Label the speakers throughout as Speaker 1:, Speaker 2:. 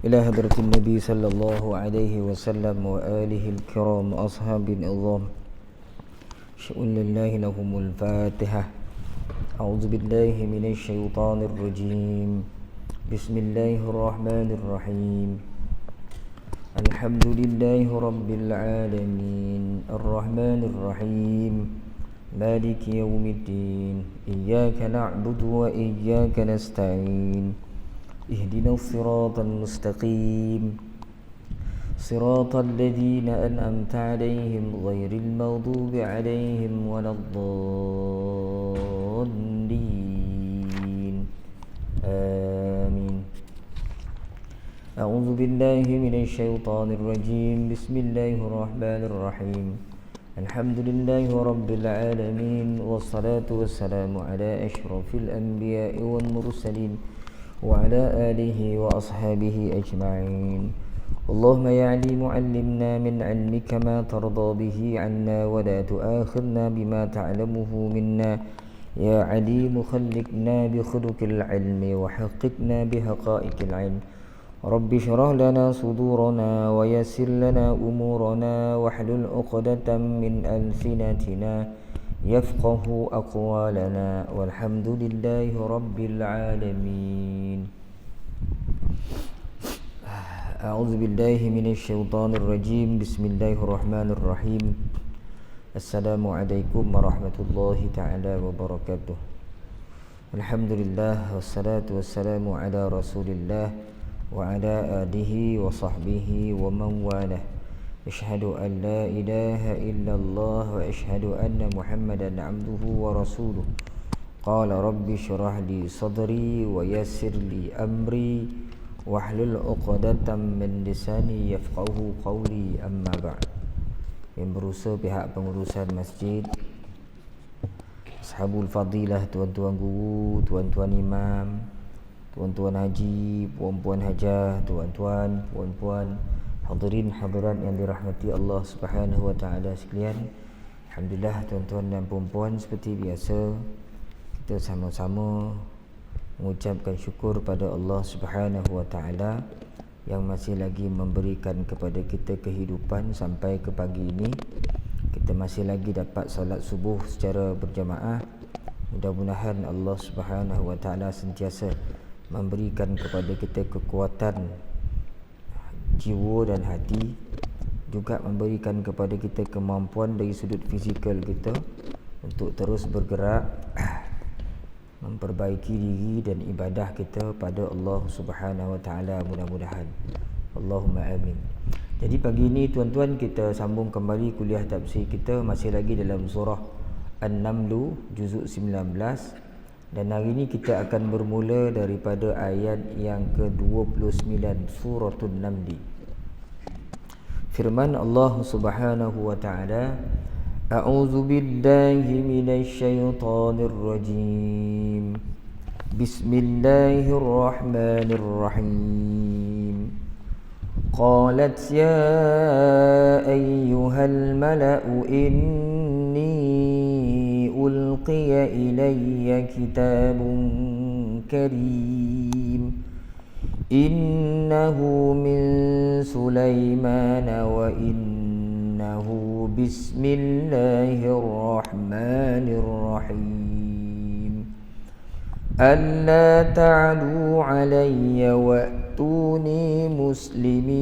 Speaker 1: إلى حضرة النبي صلى الله عليه وسلم وآله الكرام أصحاب العظام شؤون الله لهم الفاتحة. أعوذ بالله من الشيطان الرجيم. بسم الله الرحمن الرحيم. الحمد لله رب العالمين الرحمن الرحيم مالك يوم الدين إياك نعبد وإياك نستعين اهدنا الصراط المستقيم صراط الذين أنعمت عليهم غير المغضوب عليهم ولا الضالين آمين. أعوذ بالله من الشيطان الرجيم. بسم الله الرحمن الرحيم. الحمد لله رب العالمين والصلاة والسلام على أشرف الأنبياء والمرسلين وعلى آله وأصحابه أجمعين. اللهم يا عليم علمنا من علمك ما ترضى به عنا ولا تؤاخذنا بما تعلمه منا. يا عليم خلقنا بخلق العلم وحققنا بحقائق العلم. رب اشرح لنا صدورنا ويسر لنا أمورنا واحلل عقدة من ألسنتنا يفقه أقوالنا والحمد لله رب العالمين. أعوذ بالله من الشيطان الرجيم. بسم الله الرحمن الرحيم. السلام عليكم ورحمة الله تعالى وبركاته. الحمد لله والصلاة والسلام على رسول الله وعلى آله وصحبه ومن والاه. أشهد أن لا إله إلا الله وأشهد أن محمدا عبده ورسوله. قال رب اشرح لي صدري ويسر لي أمري واحلل عقدة من لساني يفقهوا قولي. أما بعد. Yang berusaha pihak pengurusan masjid, ashabul fadilah, tuan-tuan guru, tuan-tuan imam, tuan-tuan haji, puan-puan hajah, tuan-tuan, puan-puan, hadirin hadirat yang dirahmati Allah Subhanahu wa taala sekalian. Alhamdulillah tuan-tuan dan puan-puan, seperti biasa kita sama-sama mengucapkan syukur pada Allah Subhanahu wa taala yang masih lagi memberikan kepada kita kehidupan sampai ke pagi ini. Kita masih lagi dapat salat subuh secara berjamaah. Mudah-mudahan Allah Subhanahu wa taala sentiasa memberikan kepada kita kekuatan jiwa dan hati, juga memberikan kepada kita kemampuan dari sudut fizikal kita untuk terus bergerak memperbaiki diri dan ibadah kita pada Allah Subhanahu wa taala, mudah-mudahan. Allahumma amin. Jadi pagi ini tuan-tuan, kita sambung kembali kuliah tafsir kita, masih lagi dalam surah An-Naml juzuk 19, dan hari ini kita akan bermula daripada ayat yang ke-29 suratul Naml. Firman Allah Subhanahu wa taala, A'udzu billahi minasy syaithanir rajim. Bismillahirrahmanirrahim. Qalat ya ayyuhal mala'u inni ulqiya ilayya kitabun karim. Innahu min Sulaiman wa innahu bismillahirrahmanirrahim. Alla ta'lu alayya wa'tuni muslimin.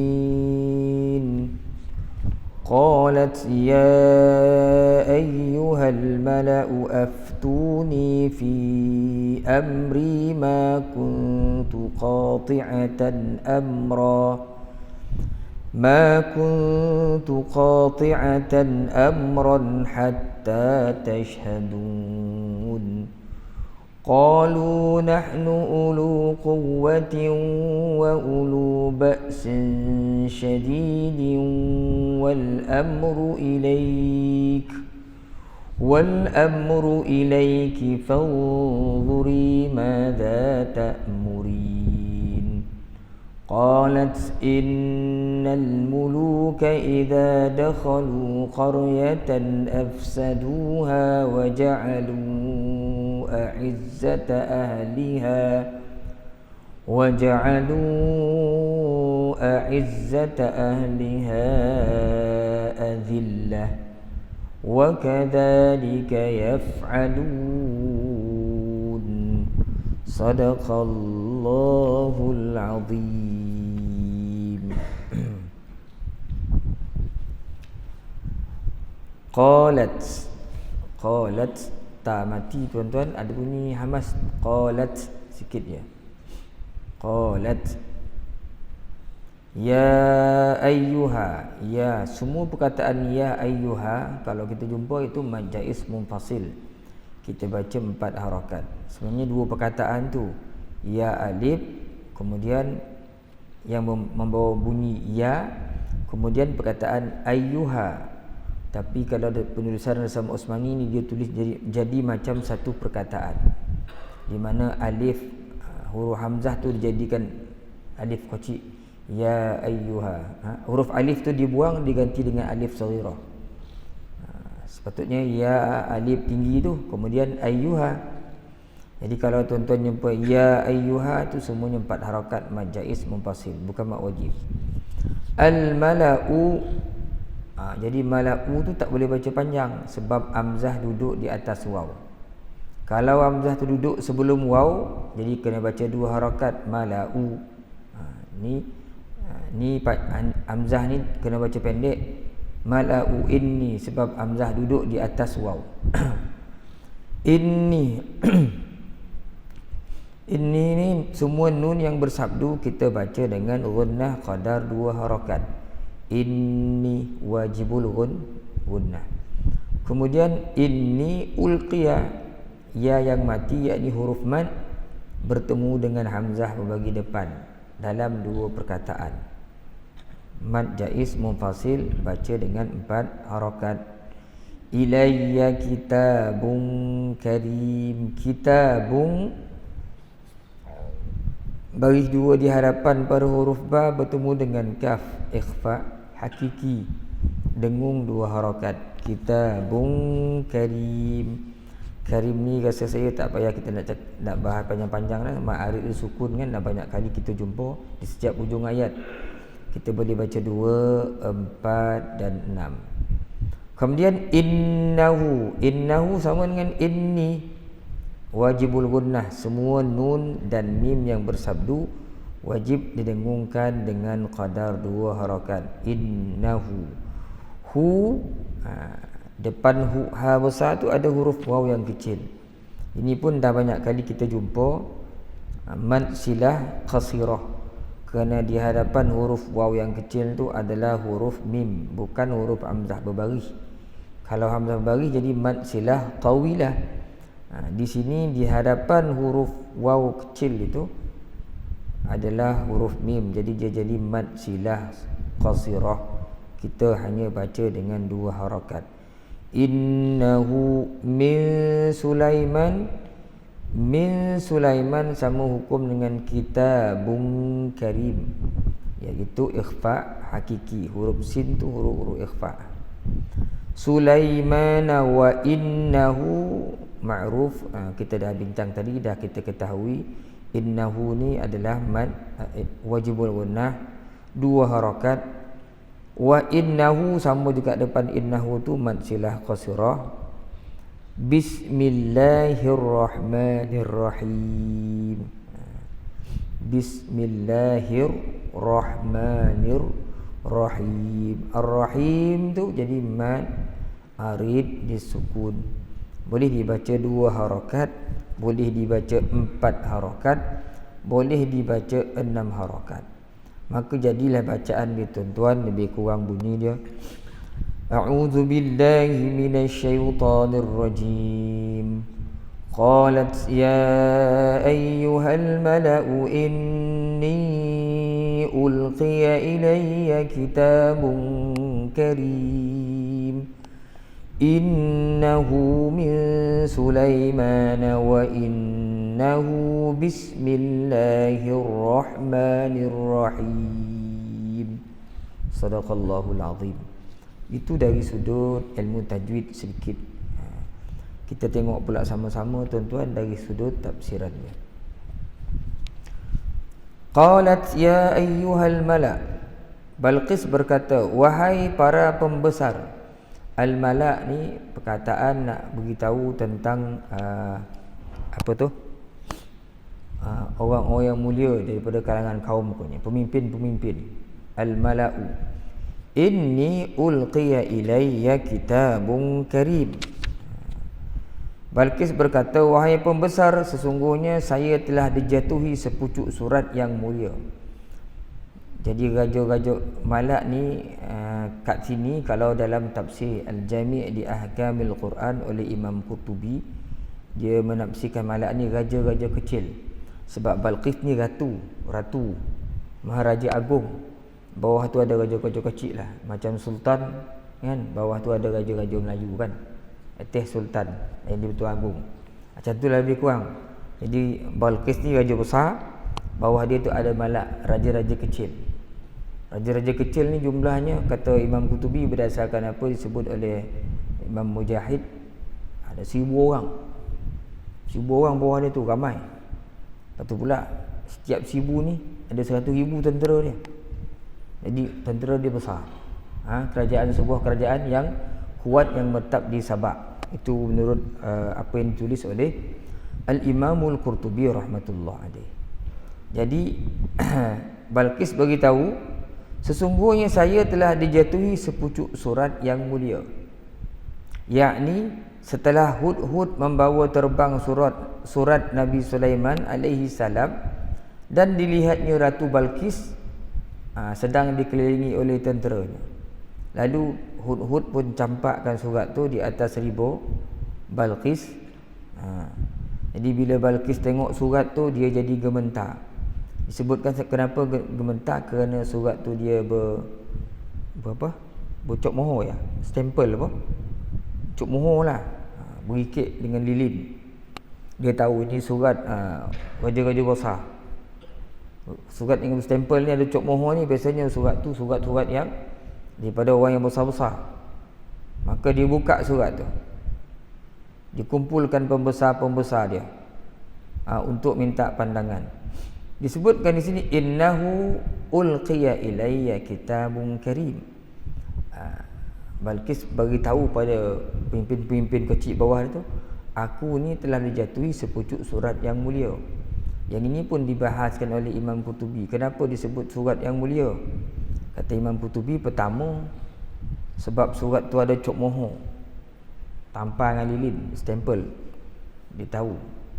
Speaker 1: Qalat ya ayyuhal mala'u aftuni fi amri ma kuntu qati'atan amran hatta tashhadun. Qalu nahnu ulu quwwatin wa ulu ba'sin shadidin wal amru ilayki fanzuri madha ta'murin. Qalat innal muluka idza dakhalu qaryatan afsaduha wa ja'alu a'izzata ahliha waja'alu a'izzata ahliha adhillah wa kadzalika yaf'alun. Sadaqallahul azim. Qalat tak mati tuan-tuan, ada bunyi hamas. Qalat sikit je. Qalat ya ayyuha. Ya, semua perkataan ya ayyuha kalau kita jumpa itu mad jaiz munfasil. Kita baca 4 harakat. Sebenarnya 2 perkataan tu, ya alif, kemudian yang membawa bunyi ya, kemudian perkataan ayyuha. Tapi kalau penulisan Rasam Osmani ni dia tulis jadi macam satu perkataan, di mana alif huruf hamzah tu dijadikan alif kecil, ya ayyuha. Huruf alif tu dibuang diganti dengan alif saghirah. Sepatutnya ya alif tinggi tu, kemudian ayyuha. Jadi kalau tuan-tuan jumpa ya ayyuha tu semuanya 4 harakat mad jaiz munfasil, bukan mad wajib. Al mala'u. Jadi mala'u tu tak boleh baca panjang sebab hamzah duduk di atas waw. Kalau hamzah tu duduk sebelum waw, jadi kena baca 2 harakat mala'u. Ni hamzah ni kena baca pendek. Mala'u inni sebab hamzah duduk di atas waw. Inni inni ni semua nun yang bersabdu kita baca dengan gunnah qadar 2 harakat. Inni wajibul gunnah. Kemudian inni ulqiya, ya yang mati yakni huruf mad bertemu dengan hamzah berbagi depan dalam 2 perkataan. Mad jaiz munfasil baca dengan 4 harakat. Ilayya kitabun karim. Kitabun baris 2 di hadapan pada huruf ba bertemu dengan kaf ikhfa hakiki, dengung 2 harakat. Kitabun karim. Karim ni rasa saya tak payah kita nak bahas panjang-panjang lah. Ma'arif sukun kan dah banyak kali kita jumpa di setiap hujung ayat. Kita boleh baca 2, 4 dan 6. Kemudian innahu. Innahu sama dengan inni. Wajibul gunnah. Semua nun dan mim yang bersabdu wajib didengungkan dengan qadar 2 harakat. Innahu. Hu, depan hu ha besar tu ada huruf waw yang kecil. Ini pun dah banyak kali kita jumpa mad silah qasirah, kerana di hadapan huruf waw yang kecil tu adalah huruf mim, bukan huruf hamzah berbaris. Kalau hamzah berbaris jadi mad silah tawilah. Di sini di hadapan huruf waw kecil itu adalah huruf mim, jadi dia jadi mad silah qasirah. Kita hanya baca dengan 2 harakat. Innahu min Sulaiman. Min Sulaiman sama hukum dengan kitabun karim, iaitu ikhfa hakiki. Huruf sin tu huruf ikhfa. Sulaiman wa innahu ma'ruf. Kita dah bincang tadi, dah kita ketahui innahu ni adalah mad wajibul gunnah 2 harakat. Wa innahu sama juga depan innahu tu mad silah qasirah. Bismillahirrahmanirrahim. Bismillahirrahmanirrahim. Ar-Rahim tu jadi mad arid disukun. Boleh dibaca 2 harakat, boleh dibaca 4 harakat, boleh dibaca 6 harakat. Maka jadilah bacaan dia tuan-tuan lebih kurang bunyi dia. A'udzu billahi minasyaitonir rajim. Qalat ya ayyuhal mala'u inni ulqiya ilayya kitabun karim. Innahu min Sulaiman wa innahu bismillahirrahmanirrahim. Sadaqallahul azim. Itu dari sudut ilmu tajwid sedikit. Kita tengok pula sama-sama tuan-tuan dari sudut tafsirannya. Qalat ya ayyuhal mala'. Balqis berkata, wahai para pembesar. Al-mala' ni perkataan nak beritahu tentang apa tu? Orang-orang yang mulia daripada kalangan kaum punya, pemimpin-pemimpin. Al-mala'u. Inni ulqiya ilayya kitabun karim. Balqis berkata, wahai pembesar, sesungguhnya saya telah dijatuhi sepucuk surat yang mulia. Jadi raja-raja malak ni kat sini, kalau dalam tafsir Al-Jami' di Ahkamil Quran oleh Imam Qurtubi, dia menafsirkan malak ni raja-raja kecil. Sebab Balqis ni ratu, maharaja agung. Bawah tu ada raja-raja kecil lah, macam sultan kan, bawah tu ada raja-raja Melayu kan, atas sultan yang di-Tuan Agung. Macam tu lah lebih kurang. Jadi Balqis ni raja besar, bawah dia tu ada malak, raja-raja kecil. Raja-raja kecil ni jumlahnya, kata Imam Qurtubi, berdasarkan apa disebut oleh Imam Mujahid, ada 1000 orang. 1000 orang bawah dia tu, ramai. Lepas tu pula setiap 1000 ni ada 100,000 tentera dia. Jadi tentera dia besar. Kerajaan, sebuah kerajaan yang kuat, yang menetap di Sabak. Itu menurut apa yang ditulis oleh Al-Imamul Qurtubi rahmatullah alaih. Jadi Balqis beritahu, sesungguhnya saya telah dijatuhi sepucuk surat yang mulia, yakni setelah Hudhud membawa terbang surat Nabi Sulaiman alaihi salam, dan dilihatnya Ratu Balqis sedang dikelilingi oleh tenteranya. Lalu Hudhud pun campakkan surat tu di atas riba Balqis. Jadi bila Balqis tengok surat tu, dia jadi gementar. Disebutkan kenapa gementar, kerana surat tu dia bercok mohor ya, stempel apa, cuk mohor lah, berikit dengan lilin. Dia tahu ini surat raja-raja besar. Surat yang stempel ni ada cuk mohor ni, biasanya surat tu surat-surat yang daripada orang yang besar-besar. Maka dia buka surat tu, dikumpulkan pembesar-pembesar dia untuk minta pandangan. Disebutkan di sini, innahu ulqiya ilayya kitabun karim. Balqis beritahu pada pemimpin-pemimpin kecil bawah itu, aku ni telah dijatuhi sepucuk surat yang mulia. Yang ini pun dibahaskan oleh Imam Qurtubi. Kenapa disebut surat yang mulia? Kata Imam Qurtubi, pertama sebab surat tu ada cok mohor, tampal dengan lilin, stempel. Dia tahu.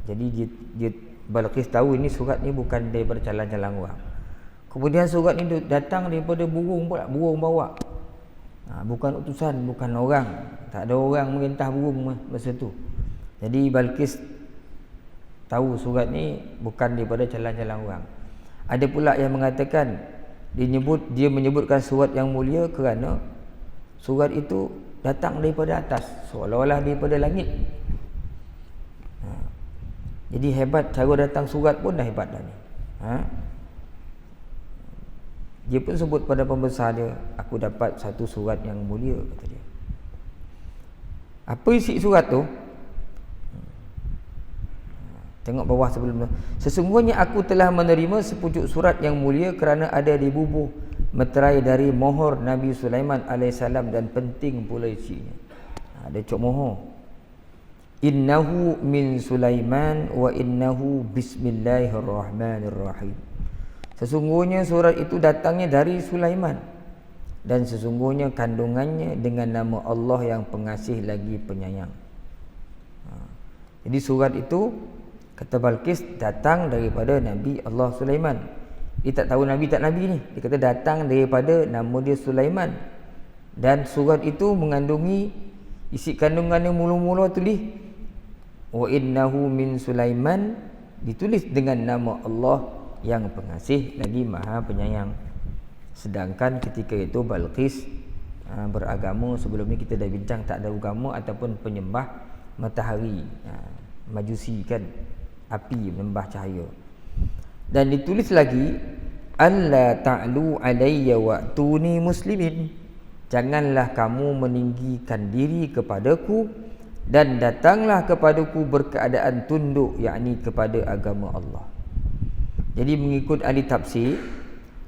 Speaker 1: Jadi dia Balqis tahu ini surat ni bukan daripada calang-calang orang. Kemudian surat ni datang daripada burung pula, burung bawa. Bukan utusan, bukan orang. Tak ada orang merintah burung masa tu. Jadi Balqis tahu surat ni bukan daripada calang-calang orang. Ada pula yang mengatakan dia menyebutkan surat yang mulia kerana surat itu datang daripada atas, seolah-olah daripada langit. Jadi hebat, cara datang surat pun dah hebat dah ni. Dia pun sebut pada pembesar dia, aku dapat satu surat yang mulia, kata dia. Apa isi surat tu? Tengok bawah sebelum tu. Sesungguhnya aku telah menerima sepucuk surat yang mulia kerana ada di bubuh meterai dari mohor Nabi Sulaiman alaihissalam, dan penting pula isinya. Ada cok mohor. Innahu min Sulaiman wa innahu bismillahirrahmanirrahim. Sesungguhnya surat itu datangnya dari Sulaiman, dan sesungguhnya kandungannya dengan nama Allah yang pengasih lagi penyayang. Jadi surat itu, kata Balqis, datang daripada Nabi Allah Sulaiman. Dia tak tahu Nabi tak Nabi ni. Dia kata datang daripada nama dia Sulaiman. Dan surat itu mengandungi isi kandungannya, mula-mula tulis wa innahu min Sulaiman, ditulis dengan nama Allah yang pengasih lagi maha penyayang. Sedangkan ketika itu Balqis beragama, sebelum ni kita dah bincang, tak ada agama ataupun penyembah matahari, majusi kan, api, menyembah cahaya. Dan ditulis lagi, alla ta'lu alayya wa'tuni muslimin, janganlah kamu meninggikan diri kepadaku dan datanglah kepadaku berkeadaan tunduk, yakni kepada agama Allah. Jadi mengikut ahli tafsir,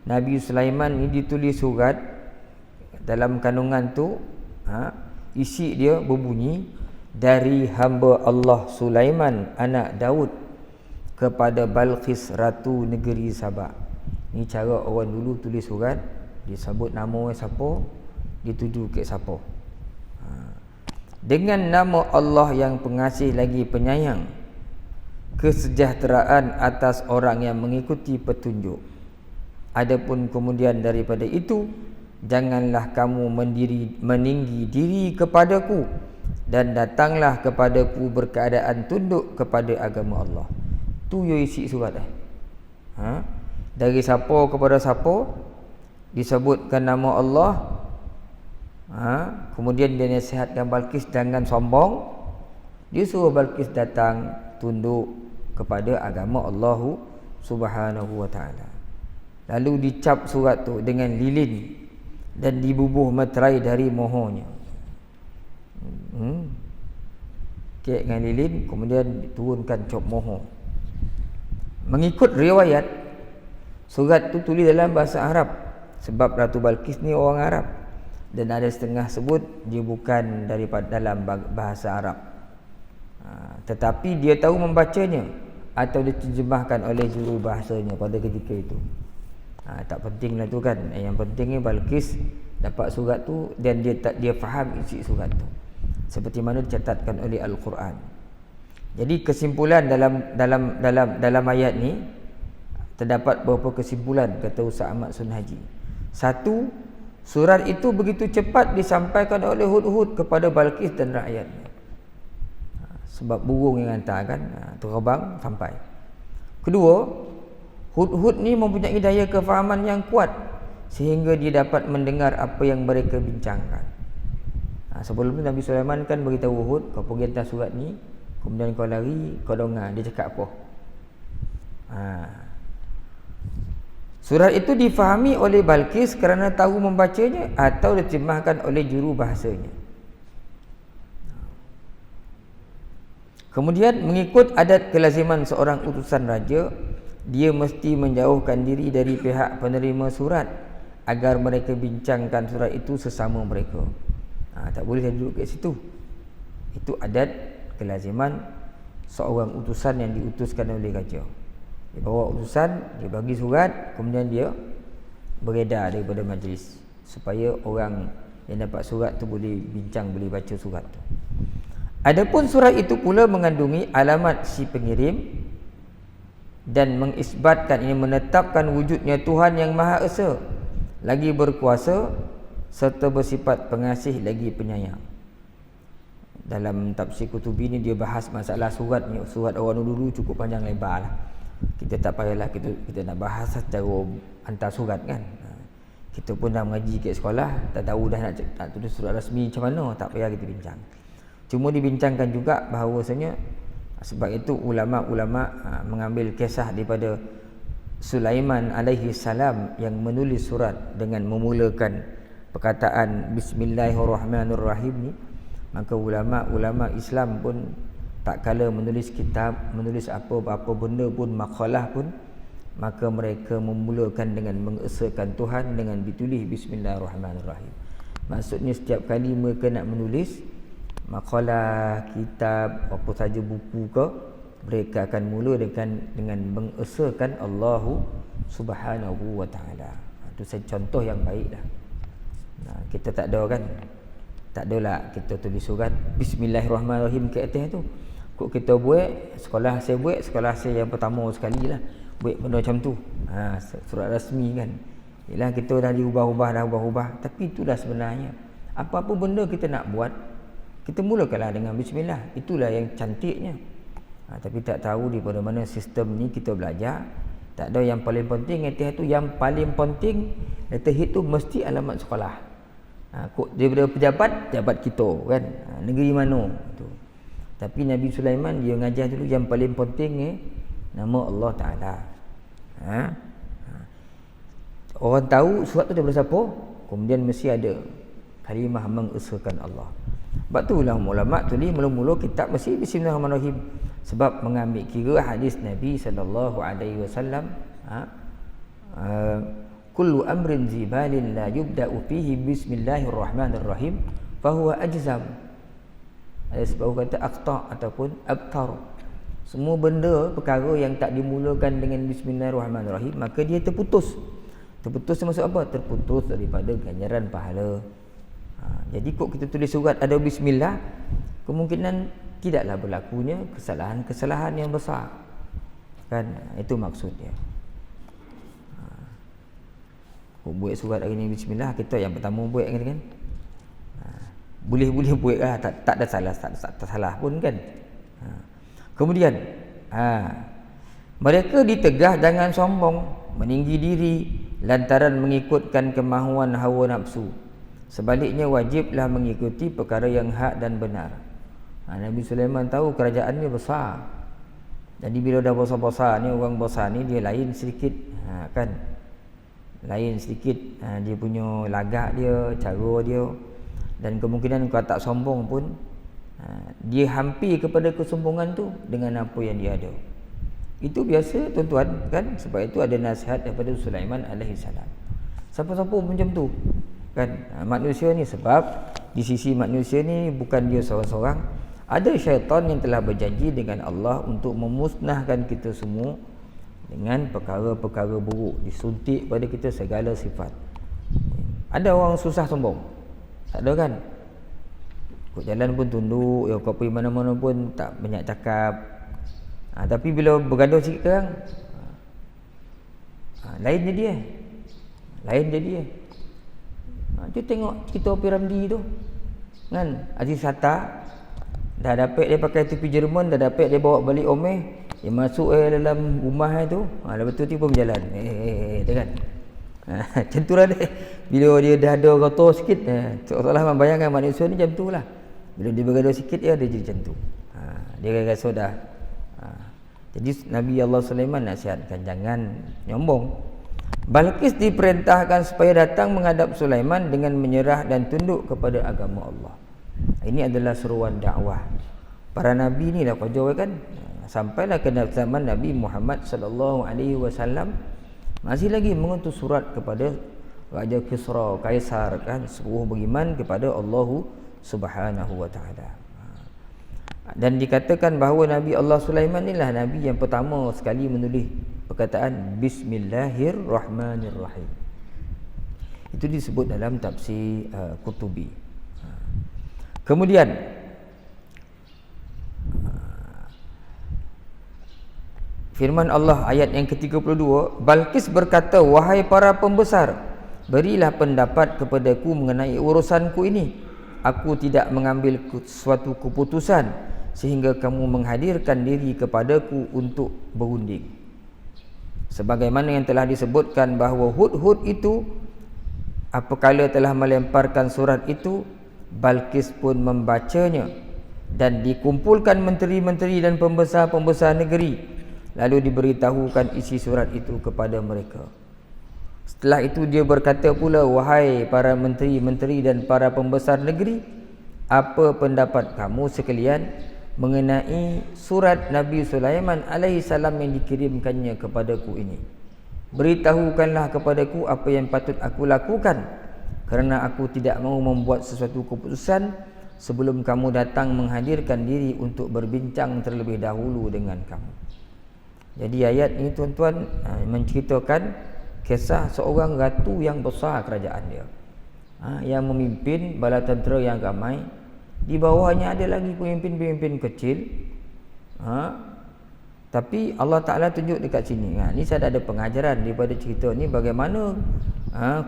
Speaker 1: Nabi Sulaiman ni ditulis surat dalam kandungan tu, isi dia berbunyi, dari hamba Allah Sulaiman anak Daud kepada Balqis ratu negeri Sabah. Ni cara orang dulu tulis surat, disebut nama siapa, dituju ke siapa. Dengan nama Allah yang pengasih lagi penyayang, kesejahteraan atas orang yang mengikuti petunjuk. Adapun kemudian daripada itu, janganlah kamu meninggi diri kepadaku, dan datanglah kepadaku berkeadaan tunduk kepada agama Allah. Tu yo isi surat dari siapa kepada siapa, disebutkan nama Allah. Kemudian dia nasihatkan Balqis jangan sombong. Dia suruh Balqis datang tunduk kepada agama Allah Subhanahu wa taala. Lalu dicap surat tu dengan lilin dan dibubuh meterai dari mohonnya. Kek dengan lilin, kemudian diturunkan cop moho. Mengikut riwayat, surat tu tulis dalam bahasa Arab, sebab Ratu Balqis ni orang Arab, dan ada setengah sebut dia bukan daripada dalam bahasa Arab, tetapi dia tahu membacanya atau diterjemahkan oleh juru bahasanya pada ketika itu. Tak pentinglah tu kan. Yang pentingnya Balqis dapat surat tu dan dia faham isi surat tu, seperti mana dicatatkan oleh Al-Quran. Jadi kesimpulan dalam ayat ni terdapat beberapa kesimpulan, kata Ustaz Ahmad Sunhaji. Satu, surat itu begitu cepat disampaikan oleh Hudhud kepada Balqis dan rakyatnya. Sebab burung yang hantar kan, terbang sampai. Kedua, Hudhud ni mempunyai daya kefahaman yang kuat sehingga dia dapat mendengar apa yang mereka bincangkan. Sebelum tu Nabi Sulaiman kan beritahu Hud, kau pergi hantar surat ni, kemudian kau lari, kau dengar dia cakap apa. Surat itu difahami oleh Balqis kerana tahu membacanya atau diterjemahkan oleh juru bahasanya. Kemudian mengikut adat kelaziman seorang utusan raja, dia mesti menjauhkan diri dari pihak penerima surat agar mereka bincangkan surat itu sesama mereka. Tak boleh saya duduk kat situ. Itu adat kelaziman seorang utusan yang diutuskan oleh raja. Dia bawa utusan, dia bagi surat, kemudian dia beredar daripada majlis supaya orang yang dapat surat tu boleh bincang, boleh baca surat tu. Adapun surat itu pula mengandungi alamat si pengirim dan mengisbatkan, ini menetapkan wujudnya Tuhan yang Maha Esa, lagi berkuasa serta bersifat pengasih lagi penyayang. Dalam tafsir Qutubi ni dia bahas masalah surat ni. Surat orang dulu cukup panjang lebar lah. Kita tak payahlah kita nak bahas secara hantar surat kan. Kita pun dah mengaji kat sekolah, tak tahu dah nak tulis surat rasmi macam mana, tak payah kita bincang. Cuma dibincangkan juga bahawasanya sebab itu ulama-ulama mengambil kisah daripada Sulaiman alaihi salam yang menulis surat dengan memulakan perkataan Bismillahirrahmanirrahim ni. Maka ulama-ulama Islam pun tak kala menulis kitab, menulis apa-apa benda pun, makalah pun, maka mereka memulakan dengan mengesakan Tuhan dengan ditulis Bismillahirrahmanirrahim. Maksudnya setiap kali mereka nak menulis makalah, kitab, apa saja buku ke, mereka akan mula dengan mengesakan Allahu Subhanahu wa taala. Itu contoh yang baik dah. Kita tak ada kan, tak adalah kita tulis surat Bismillahirrahmanirrahim ke atas tu. Kok kita buat, sekolah saya yang pertama sekali lah buat benda macam tu. Surat rasmi kan. Yalah kita dah diubah-ubah, tapi itulah sebenarnya. Apa-apa benda kita nak buat, kita mulakanlah dengan bismillah. Itulah yang cantiknya. Tapi tak tahu di mana sistem ni kita belajar. Tak ada yang paling penting atas tu. Yang paling penting atas itu mesti alamat sekolah. Daripada pejabat kita kan, negeri mana tu. Tapi Nabi Sulaiman dia mengajar dulu yang paling penting nama Allah Ta'ala. Orang tahu surat tu daripada siapa, kemudian mesti ada kalimah mengesakan Allah. Sebab tu ulama tulis mula-mula kitab mesti Bismillahirrahmanirrahim, sebab mengambil kira hadis Nabi sallallahu alaihi wasallam kullu amrin zibalin la yubda'u fihi bismillahirrahmanirrahim fahuwa ajzam. Ada sebab kata aqta ataupun abtar. Semua benda perkara yang tak dimulakan dengan bismillahirrahmanirrahim maka dia terputus. Terputus maksud apa? Terputus daripada ganjaran pahala. Jadi kok kita tulis surat ada bismillah, kemungkinan tidaklah berlakunya kesalahan-kesalahan yang besar. Kan? Itu maksudnya. Buat surat hari ni bismillah, kita yang pertama buat kan, boleh buat lah, tak ada salah, tak salah pun kan. Kemudian mereka ditegah jangan sombong, meninggi diri lantaran mengikutkan kemahuan hawa nafsu. Sebaliknya wajiblah mengikuti perkara yang hak dan benar. Nabi Sulaiman tahu kerajaannya besar. Jadi bila dah besar-besar ni, orang besar ni dia lain sedikit, kan? Lain sedikit dia punya lagak dia, cara dia. Dan kemungkinan kalau tak sombong pun dia hampir kepada kesombongan tu dengan apa yang dia ada. Itu biasa tuan-tuan kan. Sebab itu ada nasihat daripada Sulaiman alaihi salam. Siapa-siapa macam tu kan, manusia ni, sebab di sisi manusia ni bukan dia seorang-seorang, ada syaitan yang telah berjanji dengan Allah untuk memusnahkan kita semua dengan perkara-perkara buruk, disuntik pada kita segala sifat. Ada orang susah sombong? Tak ada kan? Kau jalan pun tunduk, kau pergi mana-mana pun tak banyak cakap. Tapi bila bergaduh sikit sekarang, lain jadi lain jadi tu tengok cerita Piramdi tu kan, Aziz Hatta dah dapat dia pakai topi Jerman, dah dapat dia bawa balik Omeh. Dia masuk dalam rumah tu, lepas tu dia pun berjalan. Tu kan. Macam tu lah dia. Bila dia dah ada kotor sikit, seolah-olah membayangkan manusia ni macam tu lah. Bila dia bergaduh sikit, dia jadi macam tu. Dia rasa dah. Jadi Nabi Allah Sulaiman nasihatkan jangan nyombong. Balqis diperintahkan supaya datang menghadap Sulaiman dengan menyerah dan tunduk kepada agama Allah. Ini adalah seruan dakwah. Para nabi ni dah kerja kan. Sampailah ke zaman Nabi Muhammad sallallahu alaihi wasallam, masih lagi mengutus surat kepada Raja Kisra, Kaisar kan, suruh beriman kepada Allah Subhanahu wa taala. Dan dikatakan bahawa Nabi Allah Sulaiman inilah nabi yang pertama sekali menulis perkataan Bismillahirrahmanirrahim. Itu disebut dalam tafsir Qurtubi. Kemudian firman Allah ayat yang ke-32, Balqis berkata, wahai para pembesar, berilah pendapat kepadaku mengenai urusanku ini. Aku tidak mengambil suatu keputusan sehingga kamu menghadirkan diri kepadaku untuk berunding. Sebagaimana yang telah disebutkan bahawa Hudhud itu apabila telah melemparkan surat itu, Balqis pun membacanya dan dikumpulkan menteri-menteri dan pembesar-pembesar negeri. Lalu diberitahukan isi surat itu kepada mereka. Setelah itu dia berkata pula, wahai para menteri-menteri dan para pembesar negeri, apa pendapat kamu sekalian mengenai surat Nabi Sulaiman alaihi salam yang dikirimkannya kepadaku ini? Beritahukanlah kepadaku apa yang patut aku lakukan, kerana aku tidak mahu membuat sesuatu keputusan sebelum kamu datang menghadirkan diri untuk berbincang terlebih dahulu dengan kamu. Jadi ayat ini tuan-tuan menceritakan kisah seorang ratu yang besar kerajaan dia, yang memimpin bala tentera yang ramai. Di bawahnya ada lagi pemimpin-pemimpin kecil. Tapi Allah Ta'ala tunjuk dekat sini. Ni saya ada pengajaran daripada cerita ni, bagaimana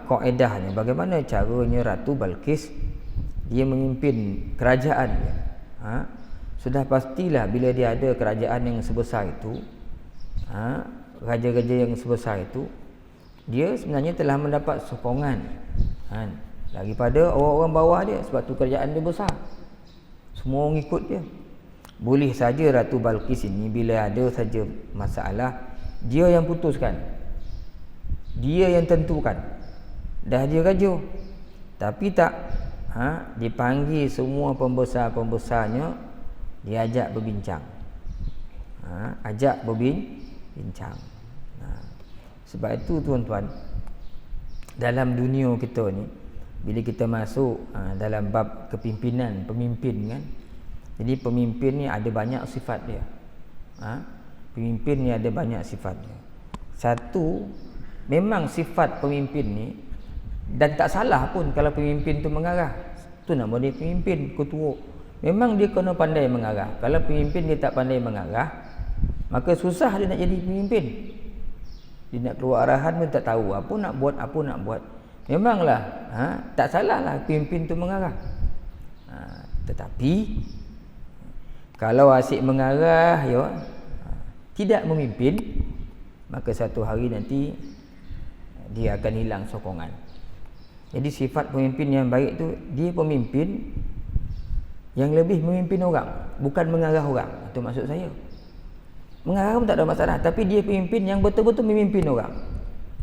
Speaker 1: kaedahnya, bagaimana caranya Ratu Balqis dia memimpin kerajaan dia. Sudah pastilah bila dia ada kerajaan yang sebesar itu, raja-raja yang sebesar itu, dia sebenarnya telah mendapat sokongan daripada orang-orang bawah dia, sebab tu kerajaan dia besar, semua orang ikut dia. Boleh saja Ratu Balqis ini bila ada saja masalah, dia yang putuskan, dia yang tentukan, dah dia raja. Tapi tak, dipanggil semua pembesar-pembesarnya, diajak berbincang, ajak berbincang. Sebab itu tuan-tuan, dalam dunia kita ni, bila kita masuk dalam bab kepimpinan, pemimpin kan, jadi pemimpin ni ada banyak sifat dia. Pemimpin ni ada banyak sifat dia. Satu, memang sifat pemimpin ni, dan tak salah pun kalau pemimpin tu mengarah. Tu nama dia pemimpin, ketua. Memang dia kena pandai mengarah. Kalau pemimpin dia tak pandai mengarah, maka susah dia nak jadi pemimpin. Dia nak keluar arahan pun tak tahu apa nak buat. Memanglah tak salah lah pemimpin tu mengarah. Tetapi kalau asyik mengarah tidak memimpin, maka satu hari nanti dia akan hilang sokongan. Jadi sifat pemimpin yang baik tu, dia pemimpin yang lebih memimpin orang, bukan mengarah orang. Itu maksud saya. Mengarah pun tak ada masalah, tapi dia pemimpin yang betul-betul memimpin orang.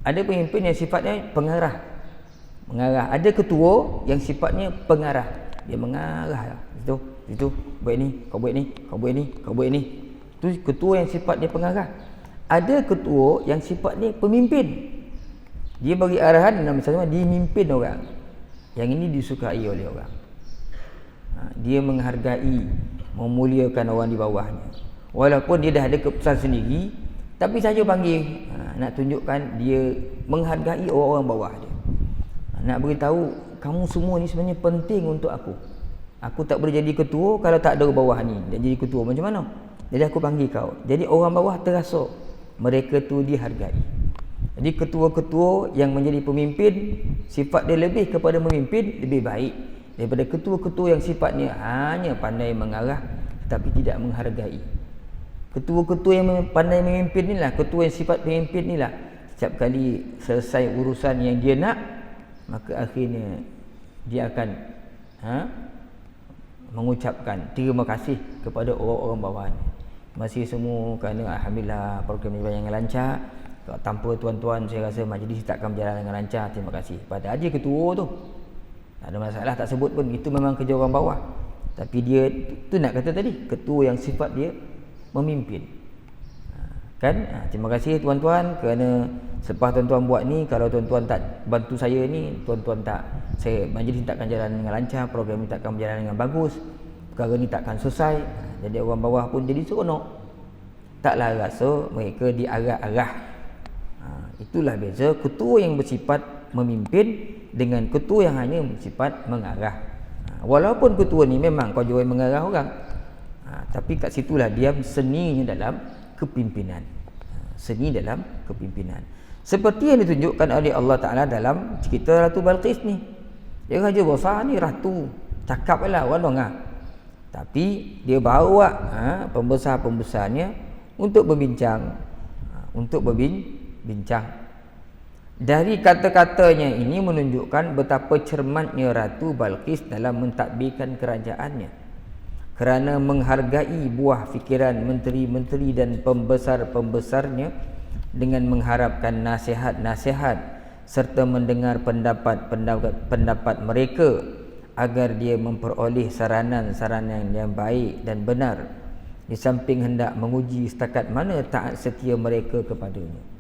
Speaker 1: Ada pemimpin yang sifatnya mengarah. Ada ketua yang sifatnya pengarah. Dia mengarah. Itu buat ni, kau buat ni, kau buat ni, kau buat ni. Itu ketua yang sifat dia pengarah. Ada ketua yang sifatnya pemimpin. Dia bagi arahan dan sama dia memimpin orang. Yang ini disukai oleh orang. Dia menghargai, memuliakan orang di bawahnya. Walaupun dia dah ada keputusan sendiri, tapi saja panggil nak tunjukkan dia menghargai orang-orang bawah dia. Nak beritahu kamu semua ni sebenarnya penting untuk aku. Aku tak boleh jadi ketua kalau tak ada bawah ni. Dan jadi ketua macam mana? Jadi aku panggil kau. Jadi orang bawah terasa mereka tu dihargai. Jadi ketua-ketua yang menjadi pemimpin, sifat dia lebih kepada memimpin, lebih baik daripada ketua-ketua yang sifatnya hanya pandai mengarah tetapi tidak menghargai. Ketua-ketua yang pandai memimpin inilah, ketua yang sifat pemimpin inilah, setiap kali selesai urusan yang dia nak, maka akhirnya dia akan mengucapkan terima kasih kepada orang-orang bawahnya. Masih semua kerana alhamdulillah program ini yang lancar. Tanpa tuan-tuan saya rasa majlis takkan berjalan dengan lancar. Terima kasih pada aja ketua tu. Tak ada masalah, tak sebut pun, itu memang kerja orang bawah. Tapi dia tu nak kata tadi, ketua yang sifat dia memimpin. Terima kasih tuan-tuan kerana selepas tuan-tuan buat ni, kalau tuan-tuan tak bantu saya ni, tuan-tuan tak, saya majlis takkan jalan dengan lancar, program ni takkan berjalan dengan bagus, perkara ni takkan selesai. Jadi orang bawah pun jadi seronok, taklah rasa mereka diarah-arah. Itulah beza ketua yang bersifat memimpin dengan ketua yang hanya bersifat mengarah. Walaupun ketua ni memang kau jual mengarah orang, tapi kat situlah dia seninya dalam kepimpinan. Seni dalam kepimpinan. Seperti yang ditunjukkan oleh Allah Ta'ala dalam cerita Ratu Balqis ni. Dia raja besar ni, ratu. Cakap lah, orang dengar. Tapi dia bawa pembesar-pembesarnya untuk berbincang. Dari kata-katanya ini menunjukkan betapa cermatnya Ratu Balqis dalam mentadbirkan kerajaannya. Kerana menghargai buah fikiran menteri-menteri dan pembesar-pembesarnya dengan mengharapkan nasihat-nasihat serta mendengar pendapat mereka agar dia memperoleh saranan-saranan yang baik dan benar, di samping hendak menguji setakat mana taat setia mereka kepadanya.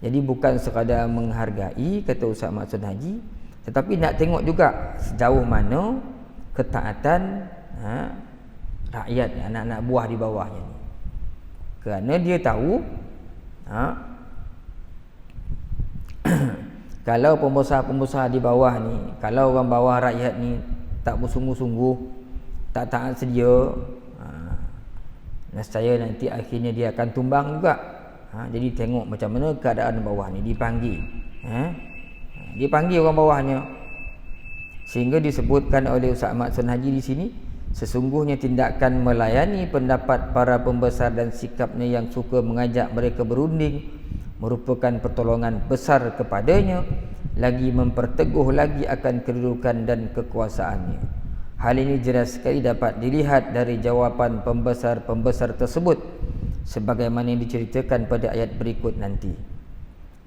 Speaker 1: Jadi bukan sekadar menghargai, kata Ustaz Maksud Haji, tetapi nak tengok juga sejauh mana ketaatan rakyat, anak-anak buah di bawahnya ni. Kerana dia tahu kalau pembesar-pembesar di bawah ni, kalau orang bawah rakyat ni tak bersungguh-sungguh, tak taat sedia, nescaya nanti akhirnya dia akan tumbang juga. Jadi tengok macam mana keadaan bawah ni, dipanggil. Dipanggil orang bawahnya. Sehingga disebutkan oleh Ustaz Ahmad Sun Haji di sini, sesungguhnya tindakan melayani pendapat para pembesar dan sikapnya yang suka mengajak mereka berunding merupakan pertolongan besar kepadanya, lagi memperteguh lagi akan kedudukan dan kekuasaannya. Hal ini jelas sekali dapat dilihat dari jawapan pembesar-pembesar tersebut sebagaimana yang diceritakan pada ayat berikut nanti.